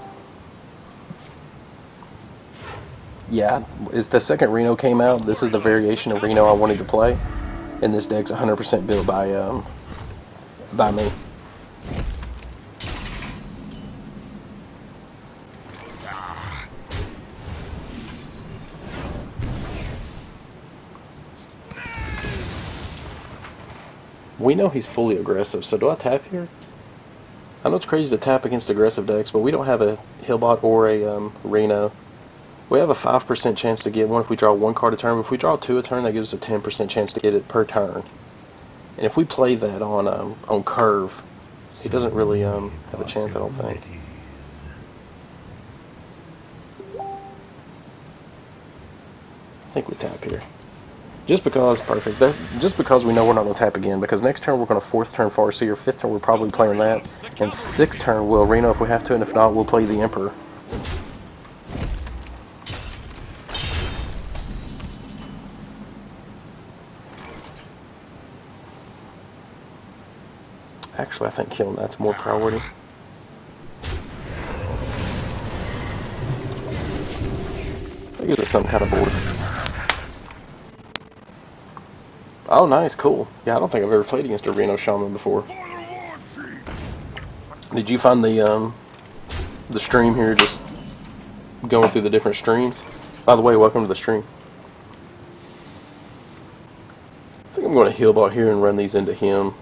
Yeah, as the second Reno came out, this is the variation of Reno I wanted to play. And this deck's 100% built by me. we know he's fully aggressive, so do I tap here? I know it's crazy to tap against aggressive decks, but we don't have a Hillbot or a Reno. We have a 5% chance to get one if we draw one card a turn. If we draw two a turn, that gives us a 10% chance to get it per turn. And if we play that on curve, he doesn't really have a chance, I don't think. I think we tap here. Just because, perfect. Just because we know we're not going to tap again. Because next turn we're going to 4th turn Farseer, 5th turn we're probably playing that. And 6th turn we'll Reno if we have to, and if not, we'll play the Emperor. Actually, I think killing that's more priority. That gives us some kind of board. Oh, nice, cool. Yeah, I don't think I've ever played against a Reno Shaman before. Did you find the stream here, just going through the different streams? By the way, welcome to the stream. I think I'm going to Healbot here and run these into him.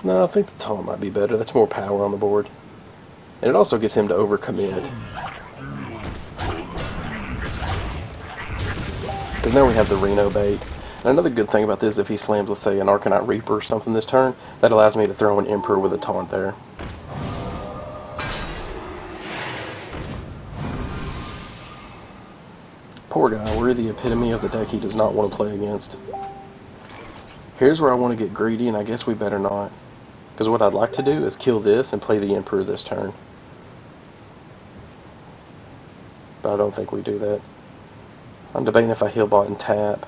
No, I think the taunt might be better. That's more power on the board. And it also gets him to overcommit. Because now we have the Reno bait. And another good thing about this is if he slams, let's say, an Arcanite Reaper or something this turn, that allows me to throw an Emperor with a taunt there. Poor guy, we're the epitome of the deck he does not want to play against. Here's where I want to get greedy, and I guess we better not. Because what I'd like to do is kill this and play the Emperor this turn. But I don't think we do that. I'm debating if I Healbot and tap.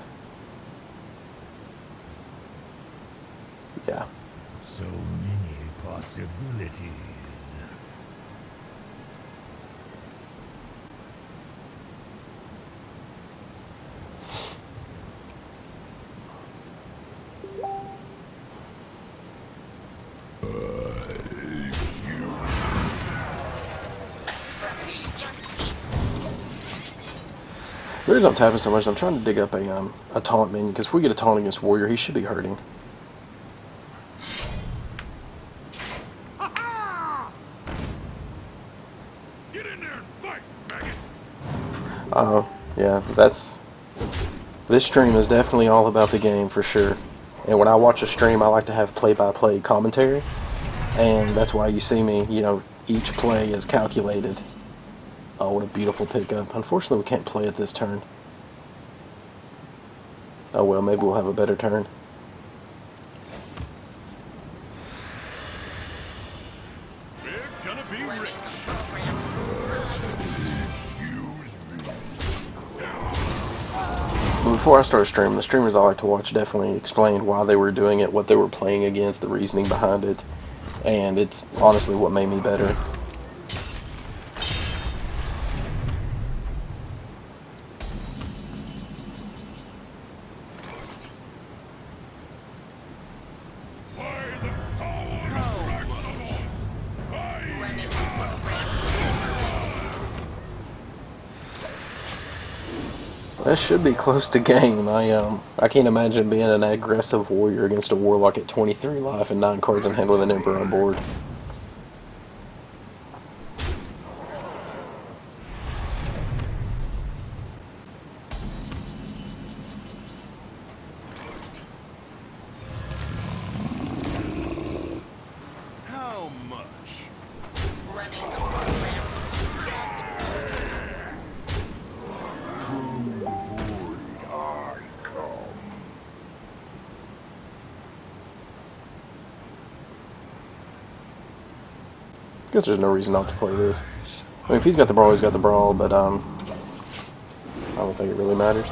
Yeah. So many possibilities. The reason I'm tapping so much is I'm trying to dig up a taunt minion, because if we get a taunt against Warrior, he should be hurting. Get in there and fight, maggot. Oh, yeah, this stream is definitely all about the game for sure. And when I watch a stream, I like to have play-by-play commentary, and that's why you see me, you know, each play is calculated. Oh, what a beautiful pickup. Unfortunately, we can't play it this turn. Oh well, maybe we'll have a better turn. We're gonna be rich. But before I start streaming, the streamers I like to watch definitely explained why they were doing it, what they were playing against, the reasoning behind it, and it's honestly what made me better. That should be close to game. I can't imagine being an aggressive warrior against a warlock at 23 life and 9 cards in hand with an Emperor on board. How much? From the void I come. I guess there's no reason not to play this. I mean, if he's got the brawl, he's got the brawl, but I don't think it really matters.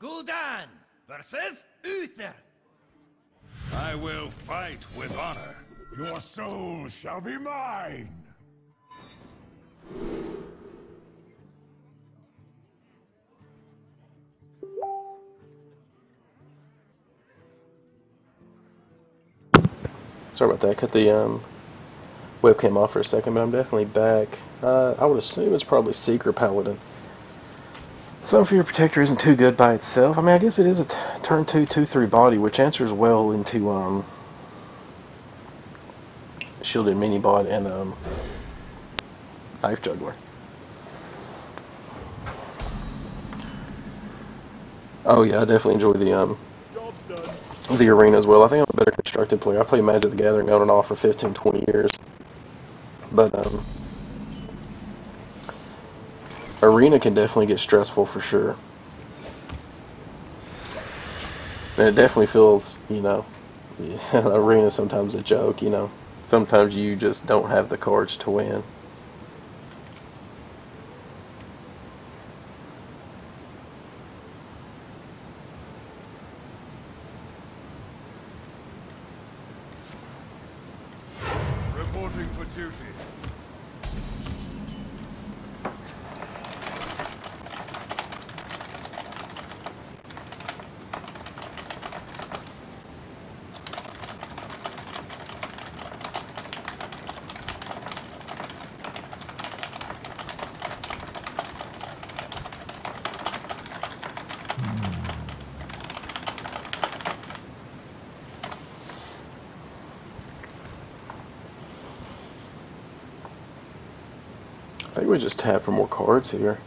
Gul'dan versus Uther. I will fight with honor. Your soul shall be mine. Sorry about that. Cut the webcam off for a second, but I'm definitely back. I would assume it's probably Secret Paladin. Sunfear Protector isn't too good by itself. I mean, I guess it is a turn 2, 2/3 body, which answers well into Shielded Minibot and Knife Juggler. Oh yeah, I definitely enjoy the arena as well. I think I'm a better constructed player. I played Magic the Gathering on and off for 15, 20 years. But arena can definitely get stressful for sure. And it definitely feels, you know, arena is sometimes a joke, you know. Sometimes you just don't have the cards to win. Reporting for duty. I think we just tap for more cards here.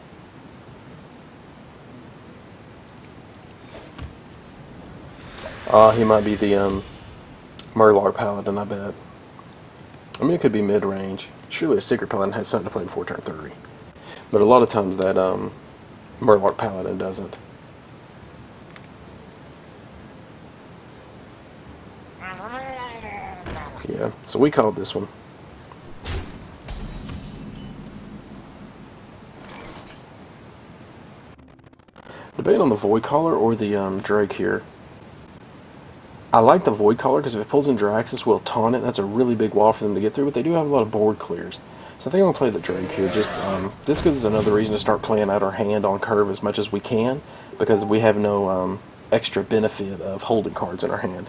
He might be the Murloc Paladin, I bet. I mean, it could be mid-range. Surely a Secret Paladin has something to play before turn 30. But a lot of times that Murloc Paladin doesn't. Yeah, so we called this one. Debate on the Void Caller or the Drake here. I like the Void Caller because if it pulls in Draxus, we'll taunt it. That's a really big wall for them to get through, but they do have a lot of board clears. So I think I'm going to play the Drake here. Just this gives us another reason to start playing out our hand on curve as much as we can, because we have no extra benefit of holding cards in our hand.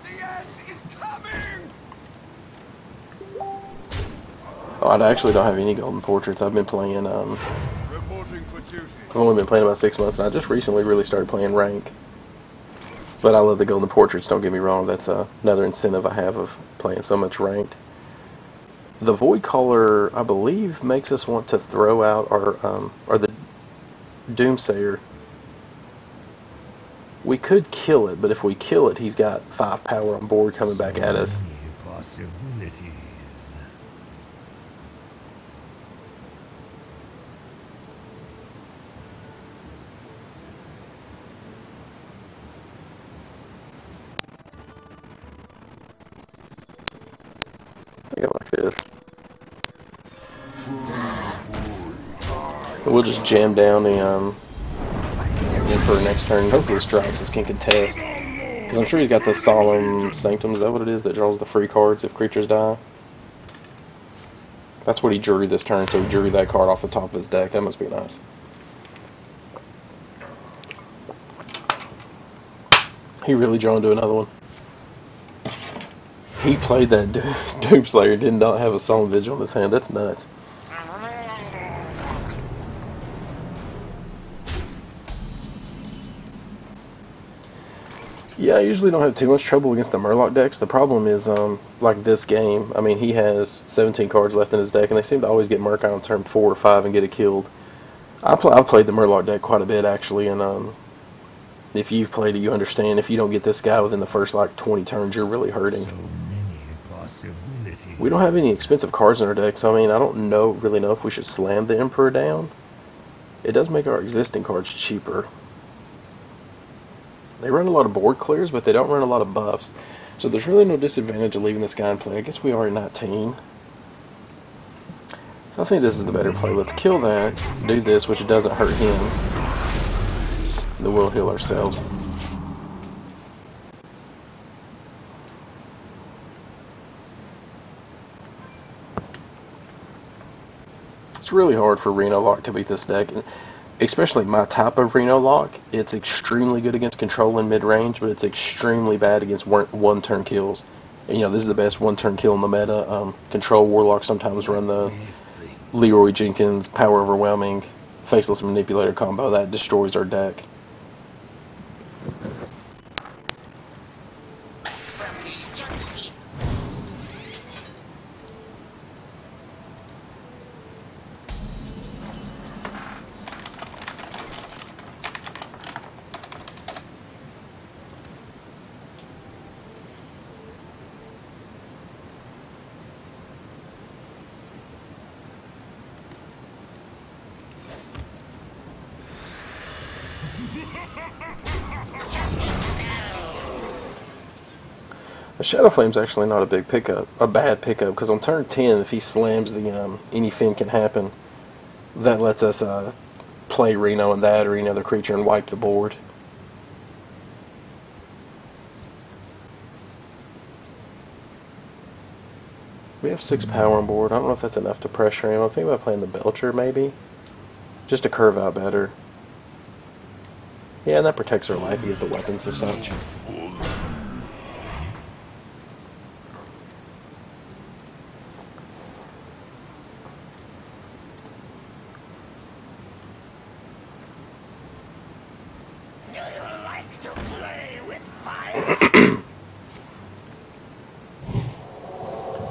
The end is coming! Oh, I actually don't have any Golden Portraits. I've been playing Reporting for duty. I've only been playing about 6 months, and I just recently really started playing rank. But I love the Golden Portraits, don't get me wrong. That's another incentive I have of playing so much ranked. The Void Caller, I believe, makes us want to throw out our, or the Doomsayer. We could kill it, but if we kill it, he's got 5 power on board coming back at us. Possibilities. I think I like this. We'll just jam down the Emperor next turn. Hopefully this Draxus can contest. Because I'm sure he's got the Solemn Sanctum. Is that what it is that draws the free cards if creatures die? That's what he drew this turn, so he drew that card off the top of his deck. That must be nice. He really drawn to another one. He played that Doomslayer, did not have a Solemn Vigil in his hand. That's nuts. Yeah, I usually don't have too much trouble against the Murloc decks. The problem is, like this game, I mean, he has 17 cards left in his deck, and they seem to always get Murk on turn 4 or 5 and get it killed. I've played the Murloc deck quite a bit, actually, and if you've played it, you understand. If you don't get this guy within the first, like, 20 turns, you're really hurting. We don't have any expensive cards in our deck, so I mean, I don't really know if we should slam the Emperor down. It does make our existing cards cheaper. They run a lot of board clears, but they don't run a lot of buffs. So there's really no disadvantage of leaving this guy in play. I guess we are at 19. So I think this is the better play. Let's kill that, do this, which doesn't hurt him. Then we'll heal ourselves. It's really hard for Reno Lock to beat this deck, especially my type of Reno Lock. It's extremely good against control and mid-range, but it's extremely bad against one-turn kills. And, you know, this is the best one-turn kill in the meta. Control Warlock sometimes run the Leroy Jenkins, Power Overwhelming, Faceless Manipulator combo. That destroys our deck. The Shadow Flame's actually not a big pickup, a bad pickup, because on turn 10, if he slams the anything can happen, that lets us play Reno and that or any other creature and wipe the board. We have 6 power on board. I don't know if that's enough to pressure him. I'm thinking about playing the Belcher maybe, just to curve out better. Yeah, and that protects our life against the weapons and such.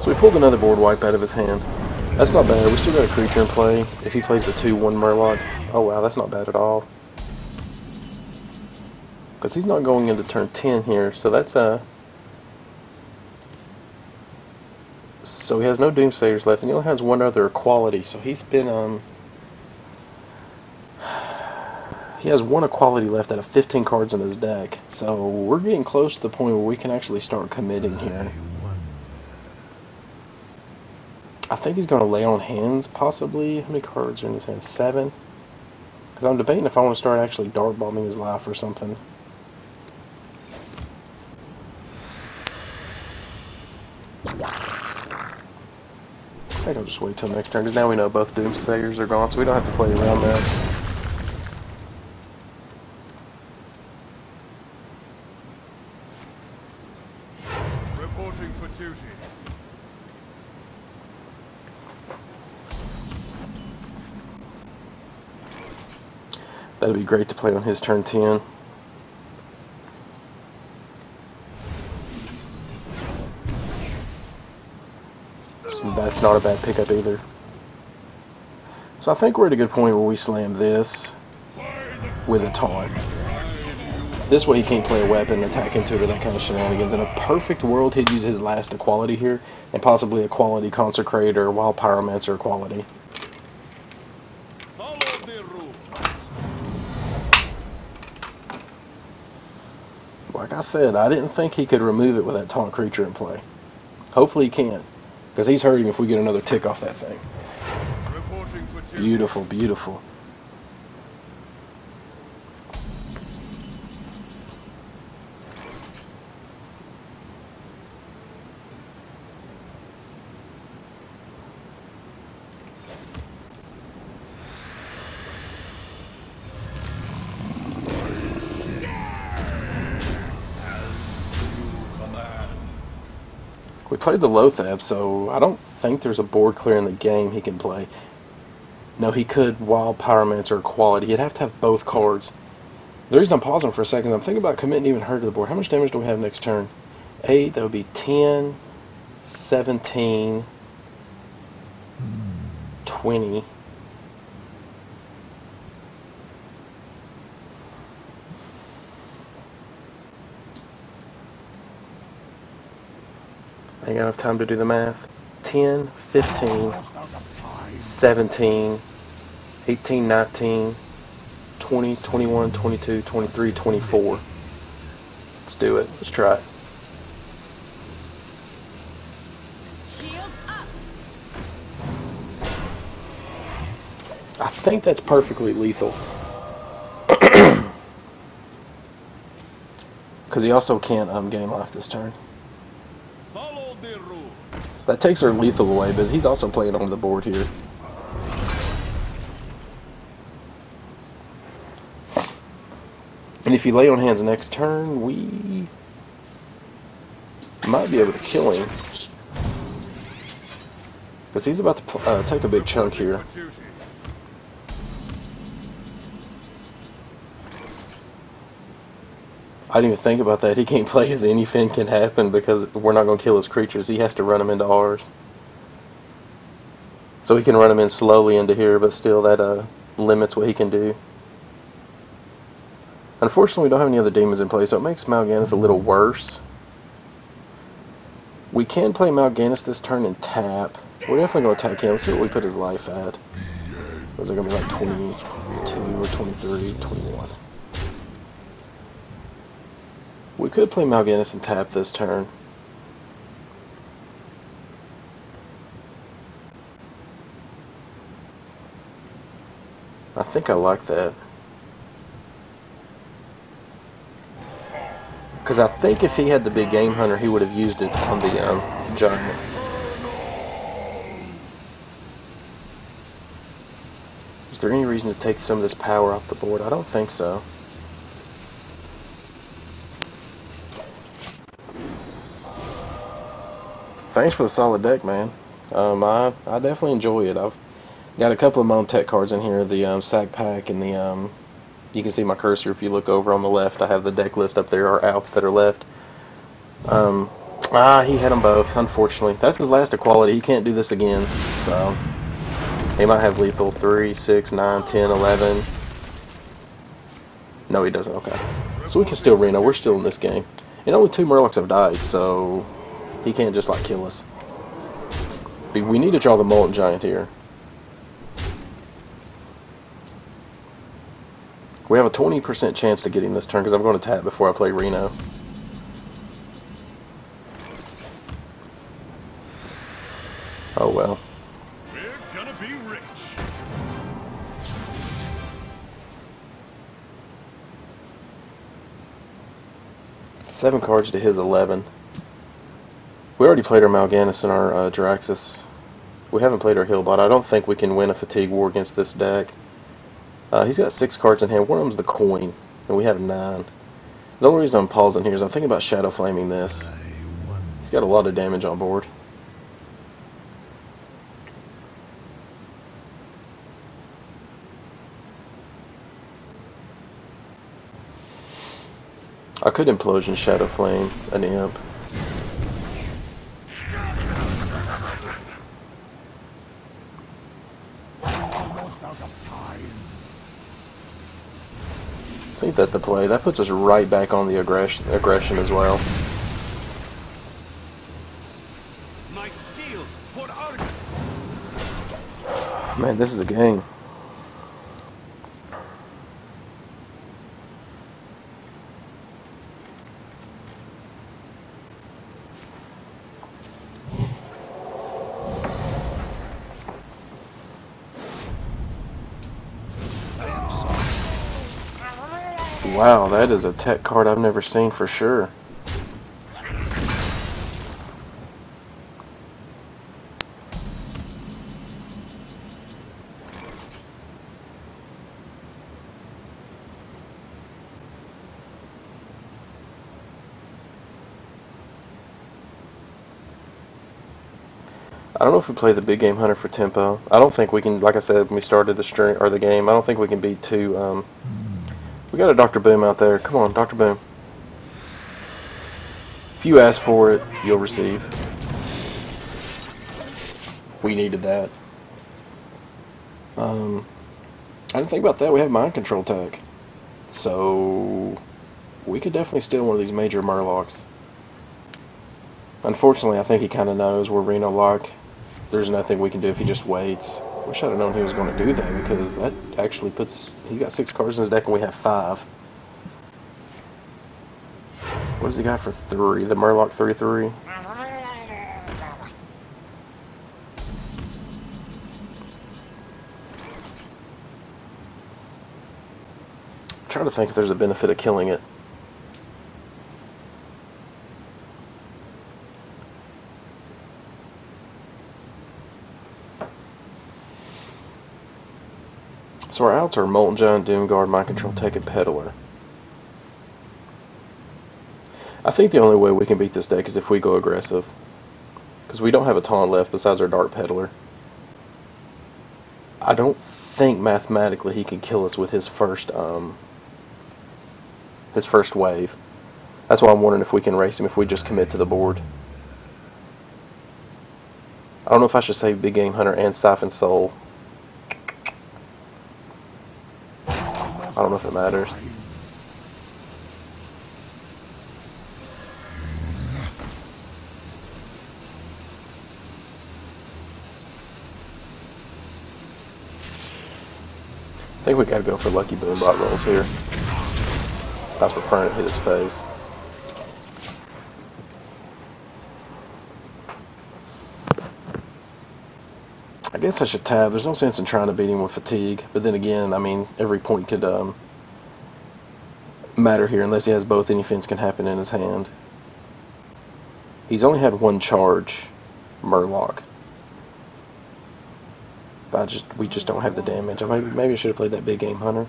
So we pulled another board wipe out of his hand. That's not bad. We still got a creature in play. If he plays the 2/1 Murloc, oh wow, that's not bad at all. Because he's not going into turn 10 here, so that's so he has no Doomsayers left, and he only has one other equality. So he's been he has one equality left out of 15 cards in his deck. So we're getting close to the point where we can actually start committing here. I think he's going to lay on hands, possibly. How many cards are in his hand? 7? Because I'm debating if I want to start actually dart bombing his life or something. I think I'll just wait till next turn, because now we know both Doomsayers are gone, so we don't have to play around that. Reporting for duty. That'd be great to play on his turn 10. So that's not a bad pickup either. So I think we're at a good point where we slam this with a taunt. This way he can't play a weapon, attack into it, or that kind of shenanigans. In a perfect world, he'd use his last equality here, and possibly a quality Consecrate or Wild Pyromancer equality. Follow the rules. Like I said, I didn't think he could remove it with that taunt creature in play. Hopefully he can, because he's hurting if we get another tick off that thing. Reporting for duty. Beautiful, beautiful. We played the Lothab, so I don't think there's a board clear in the game he can play. No, he could Wild Pyromancer Quality. He'd have to have both cards. The reason I'm pausing for a second, I'm thinking about committing even her to the board. How much damage do we have next turn? 8, that would be 10, 17, 20. I ain't got enough time to do the math. 10, 15, 17, 18, 19, 20, 21, 22, 23, 24. Let's do it. Let's try it. Shields up. think that's perfectly lethal. Because he also can't gain life this turn. Follow the rules. That takes our lethal away, but he's also playing on the board here. And if you lay on hands next turn, we might be able to kill him. Because he's about to take a big chunk here. I didn't even think about that. He can't play his anything can happen because we're not going to kill his creatures. He has to run them into ours. So he can run them in slowly into here, but still that limits what he can do. Unfortunately, we don't have any other demons in play, so it makes Mal'Ganis a little worse. We can play Mal'Ganis this turn and tap. We're definitely going to attack him. Let's see what we put his life at. Was it going to be like 22 or 23, 21? We could play Mal'Ganis and tap this turn. I think I like that. Because I think if he had the big game hunter, he would have used it on the giant. Is there any reason to take some of this power off the board? I don't think so. Thanks for the solid deck, man. I definitely enjoy it. I've got a couple of my own tech cards in here. The sack pack and the you can see my cursor if you look over on the left. I have the deck list up there, our alps that are left. He had them both, unfortunately. That's his last equality. He can't do this again. So he might have lethal 3, 6, 9, 10, 11. No, he doesn't. Okay. So we can still Reno. We're still in this game. And only 2 Murlocs have died, so he can't just like kill us. We need to draw the Molten Giant here. We have a 20% chance to get him this turn because I'm going to tap before I play Reno. Oh well. We're gonna be rich. 7 cards to his 11. We already played our Mal'Ganis and our Draxus. We haven't played our Hillbot. I don't think we can win a fatigue war against this deck. He's got 6 cards in hand. One of them's the coin, and we have 9. The only reason I'm pausing here is I'm thinking about Shadow Flaming this. He's got a lot of damage on board. I could Implosion Shadow Flame an imp. Almost out of time. I think that's the play. That puts us right back on the aggression as well. My shield for Argus. Man, this is a game. Wow, that is a tech card I've never seen for sure. I don't know if we play the big game hunter for tempo. I don't think we can, like I said when we started the stream or the game, I don't think we can beat 2 we got a Dr. Boom out there. Come on, Dr. Boom. If you ask for it, you'll receive. We needed that. I didn't think about that. We have mind control tech. So we could definitely steal one of these major Murlocs. Unfortunately, I think he kind of knows we're Reno Lock. There's nothing we can do if he just waits. Wish I'd have known he was going to do that, because that actually puts... He got 6 cards in his deck and we have 5. What does he got for 3? The Murloc 3/3? I'm trying to think if there's a benefit of killing it. So our outs are Molten Giant, Doomguard, Mind Control, Tech, and Peddler. I think the only way we can beat this deck is if we go aggressive. Because we don't have a taunt left besides our Dark Peddler. I don't think mathematically he can kill us with his first wave. That's why I'm wondering if we can race him if we just commit to the board. I don't know if I should save Big Game Hunter and Siphon Soul. I don't know if it matters. I think we gotta go for Lucky Boombot rolls here. I was preferring to hit his face. I guess I should tab. There's no sense in trying to beat him with fatigue. But then again, I mean, every point could matter here unless he has both. Any fence can happen in his hand. He's only had one charge, Murloc. But we just don't have the damage. Maybe I should have played that Big Game Hunter.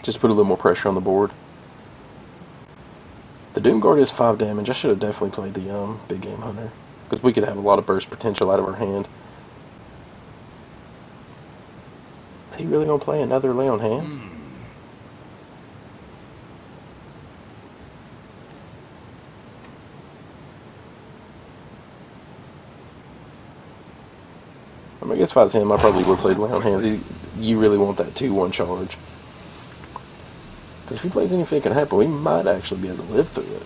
Just put a little more pressure on the board. The Doomguard is 5 damage. I should have definitely played the Big Game Hunter. Because we could have a lot of burst potential out of our hand. Is he really going to play another Lay on Hands? I mean, I guess if I was him, I probably would have played Lay on Hands. You really want that 2-1 charge. Because if he plays anything that can happen, we might actually be able to live through it.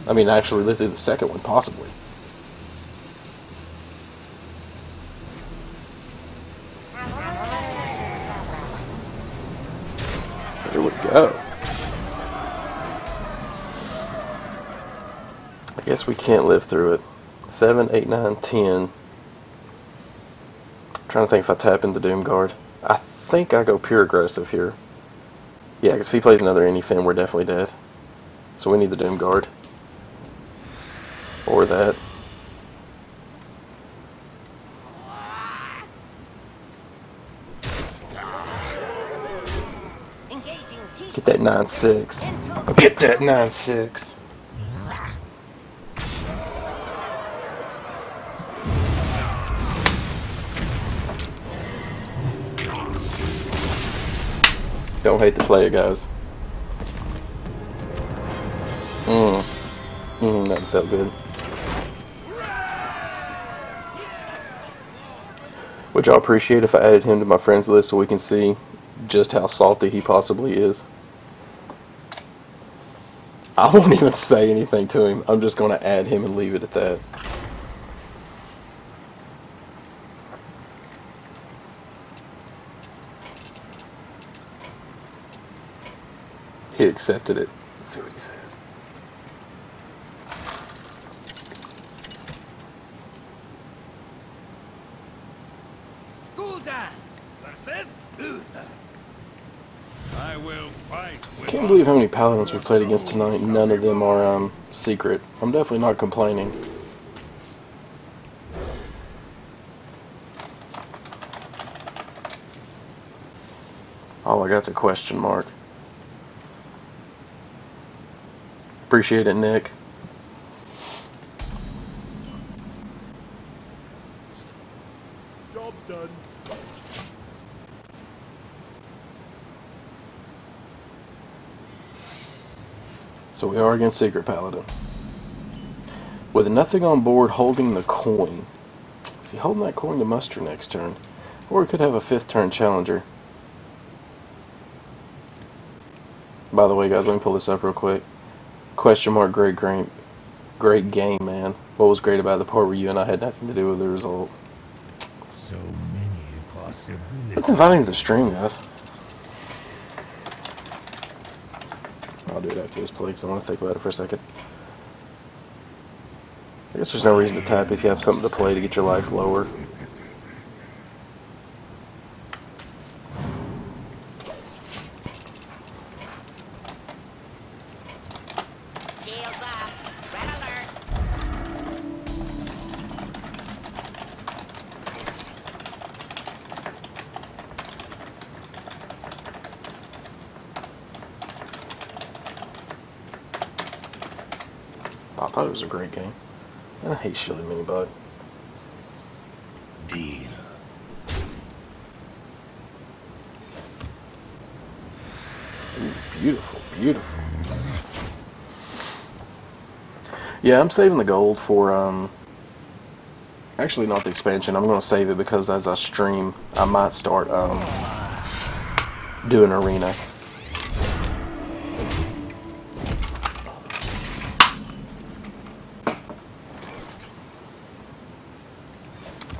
I mean, actually live through the second one, possibly. There we go. I guess we can't live through it. 7, 8, 9, 10. Trying to think if I tap into Doomguard. I think I go pure aggressive here. Yeah, because if he plays another Anyfin, we're definitely dead. So we need the Doomguard. Or that. Get that 9-6. Get that 9-6. Don't hate the player, guys. That felt good. Would y'all appreciate if I added him to my friends list so we can see just how salty he possibly is? I won't even say anything to him. I'm just going to add him and leave it at that. He accepted it. Let's see what he says. Gul'dan versus Uther. I will fight with Can't believe how many paladins we played against tonight. None of them are secret. I'm definitely not complaining. All I got's a question mark. Appreciate it, Nick. job's done. So we are against Secret Paladin. With nothing on board, holding the coin. Is he holding that coin to muster next turn? Or we could have a 5th turn challenger. By the way, guys, let me pull this up real quick. Question mark, great game, man. What was great about the part where you and I had nothing to do with the result? So many possibilities. Let's invite him to the stream, guys. I'll do it after this play because I want to think about it for a second. I guess there's no reason to tap if you have something to play to get your life lower. I thought it was a great game. I hate shielded mini bot. Deal. Ooh, beautiful, beautiful. Yeah, I'm saving the gold for, actually not the expansion. I'm going to save it because as I stream, I might start, doing arena.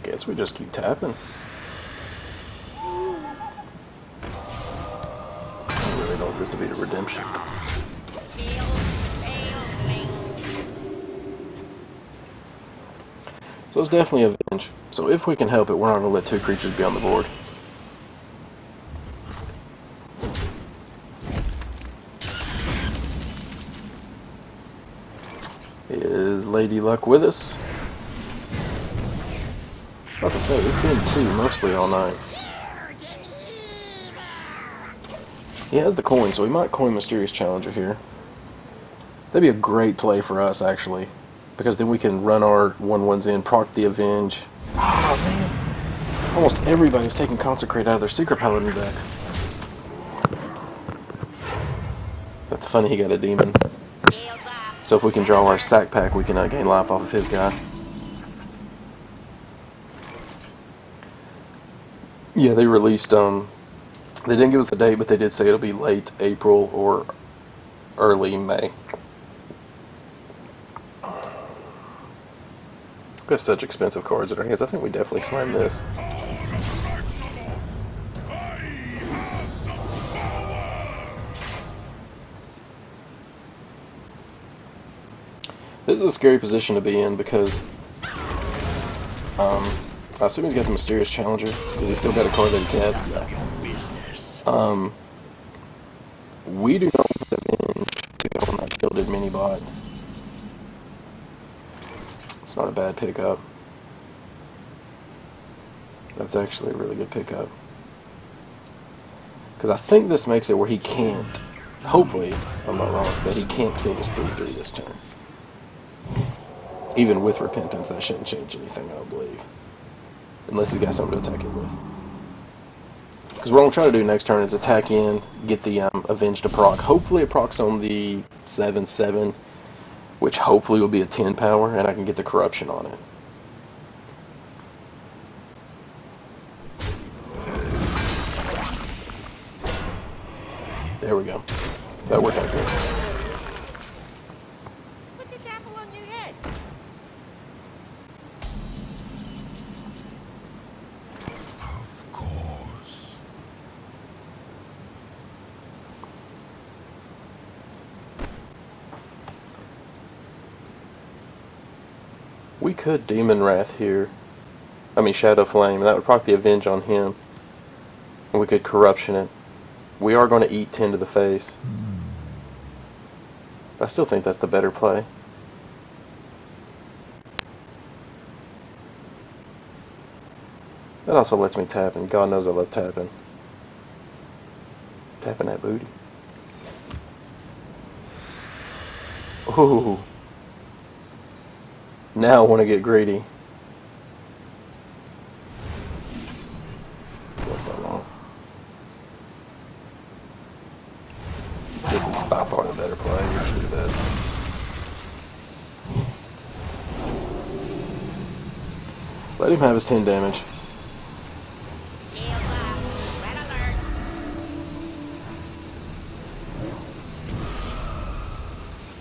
Guess we just keep tapping. I really don't want this to be the redemption. So it's definitely Avenge. So if we can help it, we're not going to let two creatures be on the board. Is Lady Luck with us? I was about to say, it's been two mostly all night. He has the coin, so we might coin Mysterious Challenger here. That'd be a great play for us, actually. Because then we can run our 1/1s in, proc the Avenge. Oh, man. Almost everybody's taking Consecrate out of their Secret Paladin deck. That's funny, he got a demon. So if we can draw our sack pack, we can gain life off of his guy. Yeah, they released, they didn't give us a date, but they did say it'll be late April or early May. We have such expensive cards in our hands. I think we definitely slam this. This is a scary position to be in because I assume he's got the Mysterious Challenger because he's still got a card that he can't. We do not have Avenge to go on that gilded mini bot. It's not a bad pickup. That's actually a really good pickup. Because I think this makes it where he can't, hopefully, I'm not wrong, that he can't kill this 3/3 this turn. Even with Repentance, that shouldn't change anything, I don't believe. Unless he's got something to attack it with. Because what I'm trying to do next turn is attack in, get the Avenge to proc. Hopefully it procs on the 7/7, which hopefully will be a 10 power, and I can get the Corruption on it. There we go. That worked out good. Put this apple on your head. Of course. We could Demon Wrath here. I mean Shadow Flame. That would proc the Avenge on him. And we could Corruption it. We are going to eat 10 to the face. I still think that's the better play. That also lets me tap, and God knows I love tapping. Tapping that booty. Ooh. Now I want to get greedy. What's that long? This is by far the better play. You should do that. Let him have his 10 damage.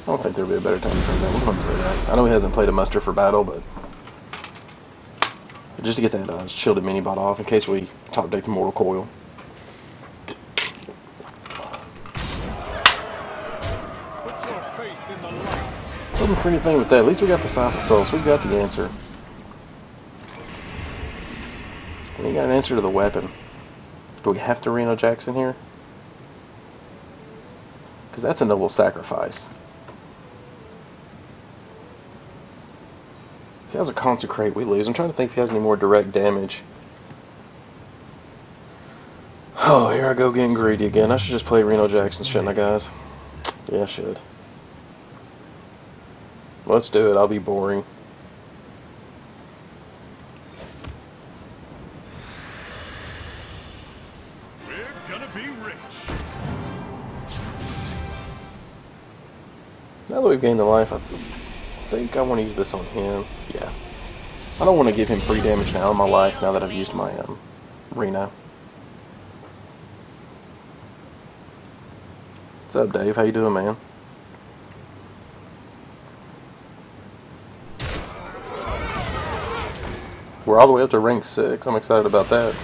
I don't think there'll be a better time to turn that. We're going to play that. I know he hasn't played a muster for battle, but just to get that shielded mini bot off in case we top deck the Mortal Coil. Looking for anything with that. At least we got the Siphon Soul, so we got the answer. And he got an answer to the weapon. Do we have to Reno Jackson here? Because that's a noble sacrifice. If he has a Consecrate, we lose. I'm trying to think if he has any more direct damage. Oh, here I go getting greedy again. I should just play Reno Jackson, shouldn't I, guys? Yeah, I should. Let's do it. I'll be boring. We're gonna be rich. Now that we've gained the life, I think I want to use this on him. Yeah. I don't want to give him free damage now in my life now that I've used my Reno. What's up, Dave? How you doing, man? We're all the way up to rank 6. I'm excited about that.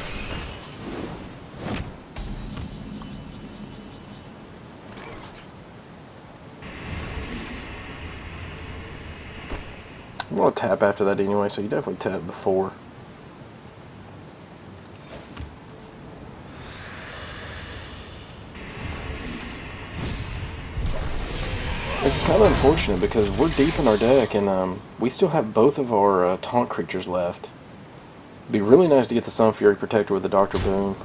I'm going to tap after that anyway, so you definitely tap before. This is kind of unfortunate because we're deep in our deck and we still have both of our taunt creatures left. It'd be really nice to get the Sun Fury Protector with the Dr. Boom.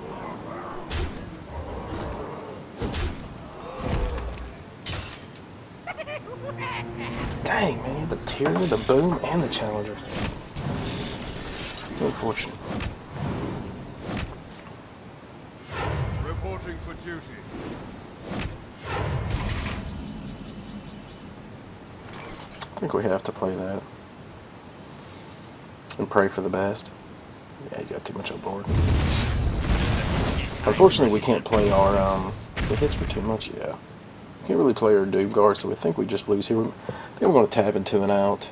Dang, man, you had the Tyranny, the Boom, and the Challenger. It's unfortunate. Reporting for duty. I think we have to play that. And pray for the best. Yeah, he's got too much on board. Unfortunately, we can't play our, it hits for too much, yeah. Can't really play our Doom Guard, so we think we just lose here. I think we're going to tap into an out.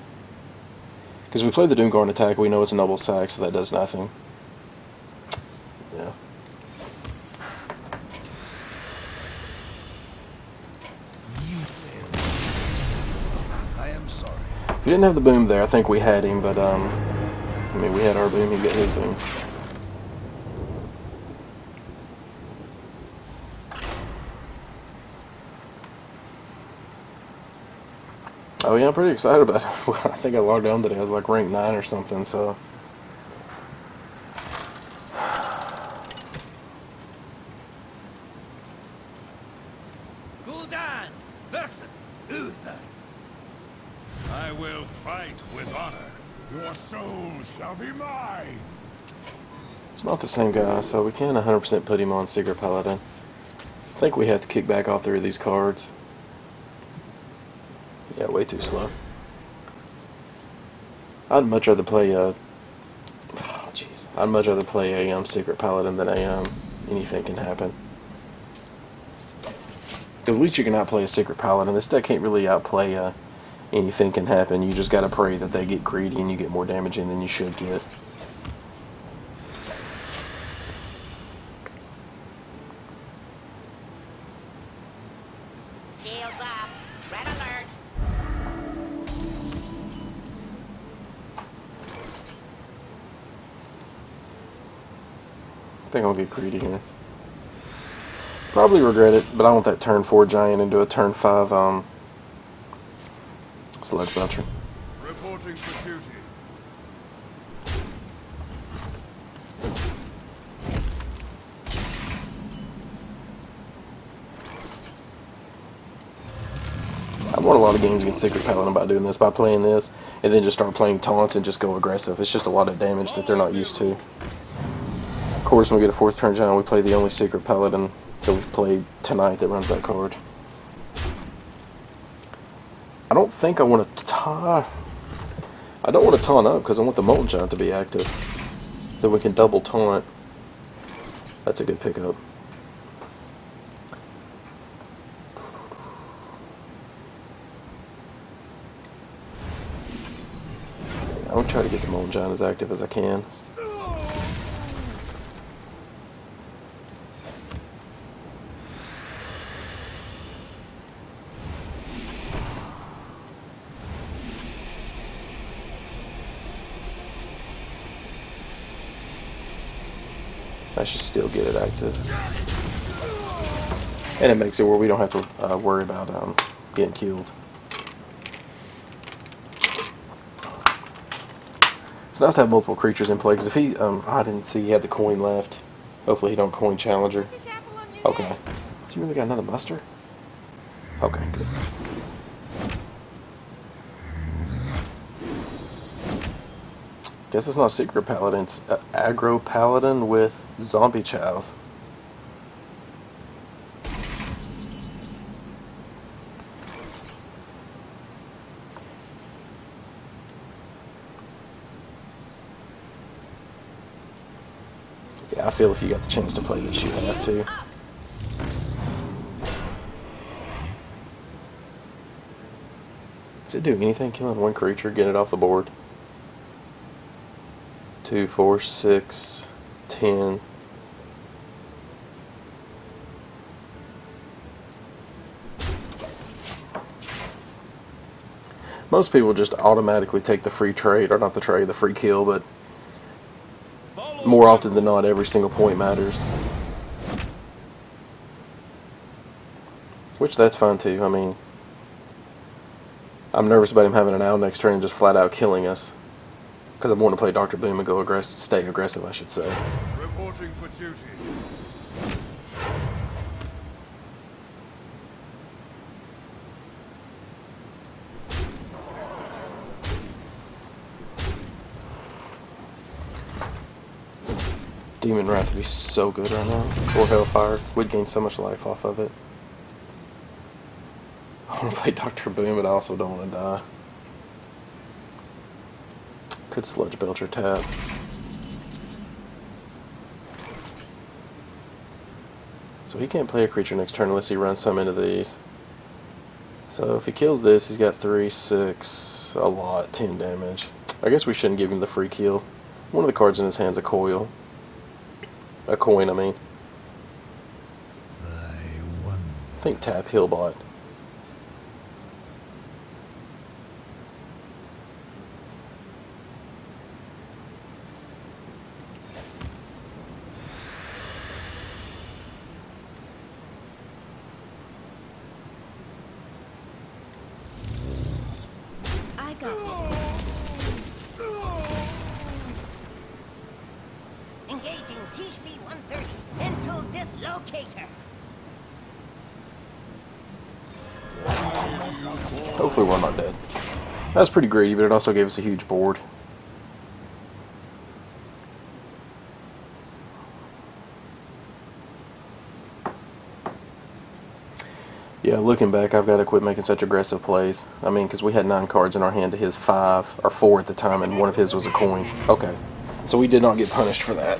Because we play the Doom Guard attack, we know it's a noble sack, so that does nothing. Yeah. I am sorry. If we didn't have the Boom there, I think we had him, but, I mean, we had our Boom, he got his Boom. Oh yeah, I'm pretty excited about it. I think I logged on today. I was like rank 9 or something, so. Gul'dan versus Uther. I will fight with honor. Your soul shall be mine. It's not the same guy, so we can't 100% put him on Secret Paladin. I think we have to kick back all 3 of these cards. Yeah, way too slow. I'd much rather play I'd much rather play a Secret Paladin than a Anything Can Happen. Because at least you can outplay a Secret Paladin. This deck can't really outplay Anything Can Happen. You just gotta pray that they get greedy and you get more damage in than you should get. Shields up. Red alert. I think I'll get greedy here. Probably regret it, but I want that turn 4 giant into a turn 5 Sledge Belcher. Reporting for duty. I've won a lot of games against Secret Paladin by doing this, by playing this, and then just start playing taunts and just go aggressive. It's just a lot of damage that they're not used to. Of course, when we get a 4th turn giant, we play the only Secret Paladin that we've played tonight that runs that card. I don't think I want to I don't want to taunt up because I want the Molten Giant to be active. Then we can double taunt. That's a good pickup. I'm going to try to get the Molten Giant as active as I can. I should still get it active. And it makes it where we don't have to worry about getting killed. It's nice to have multiple creatures in play, because if he, I didn't see he had the coin left. Hopefully he don't coin Challenger. Okay. So you really got another muster? Okay, good. Guess it's not Secret Paladin, it's Aggro Paladin with Zombie Chows. Yeah, I feel if you got the chance to play this, you have to. Does it do anything killing one creature, get it off the board? 2, 4, 6, 10. Most people just automatically take the free trade, or not the trade, the free kill, but more often than not, every single point matters. Which, that's fine too. I mean, I'm nervous about him having an owl next turn and just flat out killing us. Because I'm wanting to play Dr. Boom and go aggressive, stay aggressive, I should say. Reporting for duty. Demon Wrath would be so good right now. Or Hellfire. We'd gain so much life off of it. I want to play Dr. Boom, but I also don't want to die. Could Sludge Belcher tap. So he can't play a creature next turn unless he runs some into these. So if he kills this, he's got 3, 6, a lot, 10 damage. I guess we shouldn't give him the free kill. One of the cards in his hand's a coil. A coin, I mean. I think tap Healbot. I got this. Engaging TC-130 into dislocator. Hopefully we're not dead. That's pretty greedy, but it also gave us a huge board. Yeah, looking back, I've got to quit making such aggressive plays. I mean, because we had 9 cards in our hand to his 5, or 4 at the time, and one of his was a coin. Okay, so we did not get punished for that.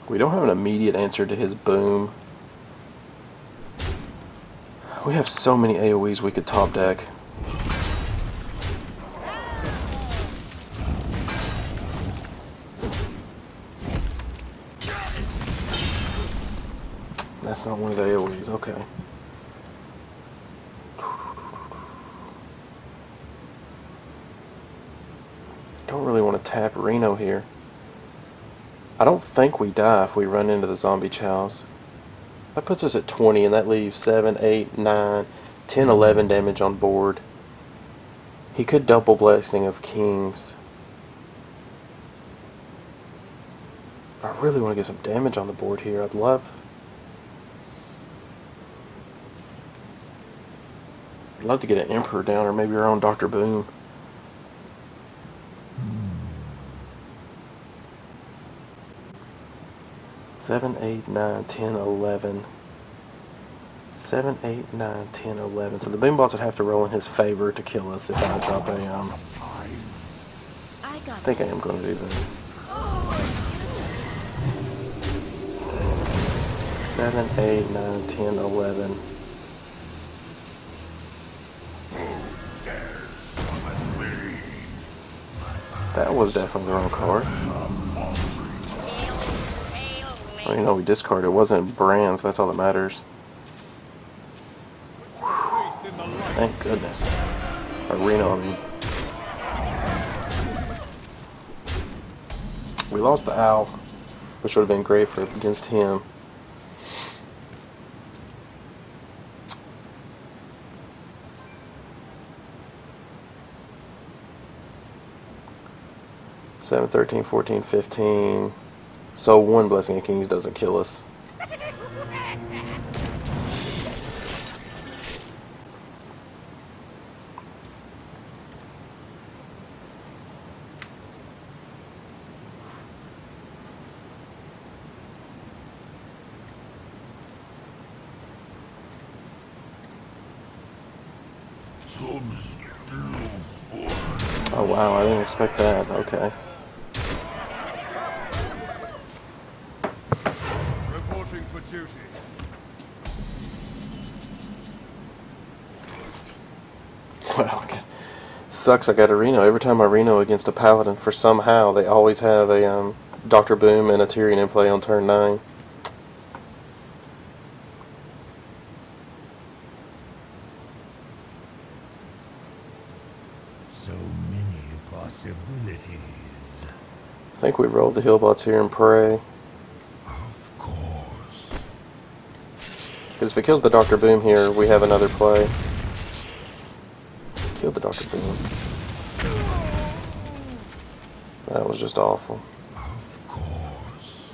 We don't have an immediate answer to his boom. We have so many AoEs we could top deck. That's not one of the AoEs, okay. Don't really want to tap Reno here. I don't think we die if we run into the zombie chows. That puts us at 20, and that leaves 7, 8, 9, 10, 11 damage on board. He could double Blessing of Kings. I really want to get some damage on the board here. I'd love to get an Emperor down, or maybe our own Dr. Boom. Seven, 8, 9, 10, 11. 7, 8, 9, 10, 11. So the Boombots would have to roll in his favor to kill us if I drop a, I think I am going to do that. 7, 8, 9, 10, 11. That was definitely the wrong card. Well, you know, we discarded. It wasn't Brands. That's all that matters. Thank goodness. Or Reno, I mean. We lost the Owl, which would have been great for against him. Seven, 13, 14, 15. So one Blessing of Kings doesn't kill us. Oh wow, I didn't expect that. Okay. Reporting for duty. Well, okay. Sucks I got a Reno. Every time I Reno against a Paladin, for somehow they always have a Dr. Boom and a Tyrion in play on turn 9. So many possibilities. I think we rolled the Hillbots here and pray. Of course. Because if it kills the Dr. Boom here, we have another play. Kill the Dr. Boom. That was just awful. Of course.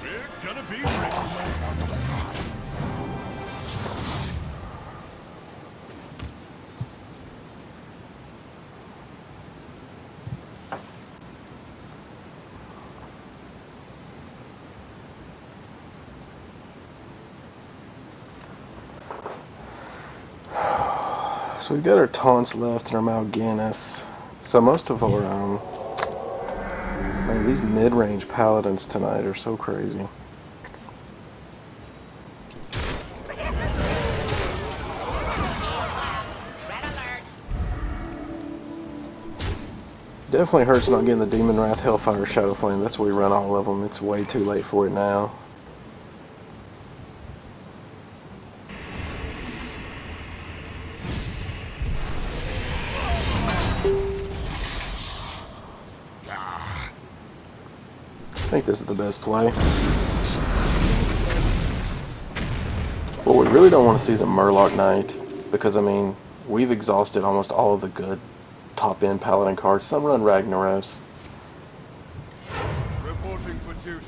We're gonna be rich. So we've got our taunts left and our Mal'Ganis. So most of our man, these mid-range paladins tonight are so crazy. Definitely hurts not getting the Demon Wrath, Hellfire, Shadow Flame. That's where we run all of them. It's way too late for it now. I think this is the best play. What we really don't want to see is a Murloc Knight, because I mean, we've exhausted almost all of the good top-end Paladin cards. Some run Ragnaros. Reporting for duty.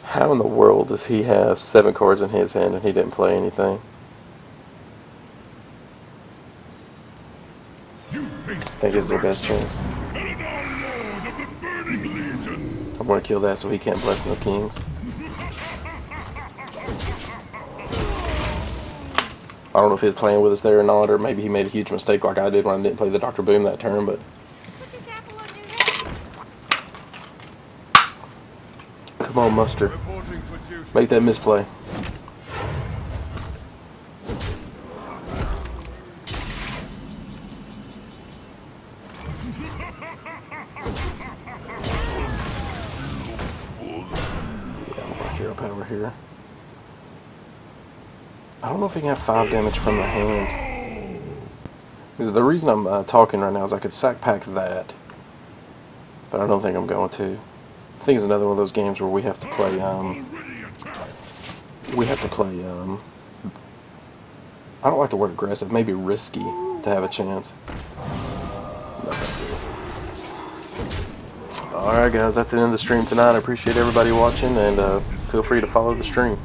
How in the world does he have 7 cards in his hand and he didn't play anything? I think this is our best chance. I'm gonna kill that so he can't bless no kings. I don't know if he was playing with us there or not, or maybe he made a huge mistake like I did when I didn't play the Dr. Boom that turn, but... Come on, Mustard. Make that misplay. Hero power here. I don't know if he can have 5 damage from the hand. Because the reason I'm talking right now is I could sack pack that, but I don't think I'm going to. I think it's another one of those games where we have to play. I don't like the word aggressive. Maybe risky to have a chance. But that's it. Alright guys, that's the end of the stream tonight. I appreciate everybody watching, and feel free to follow the stream.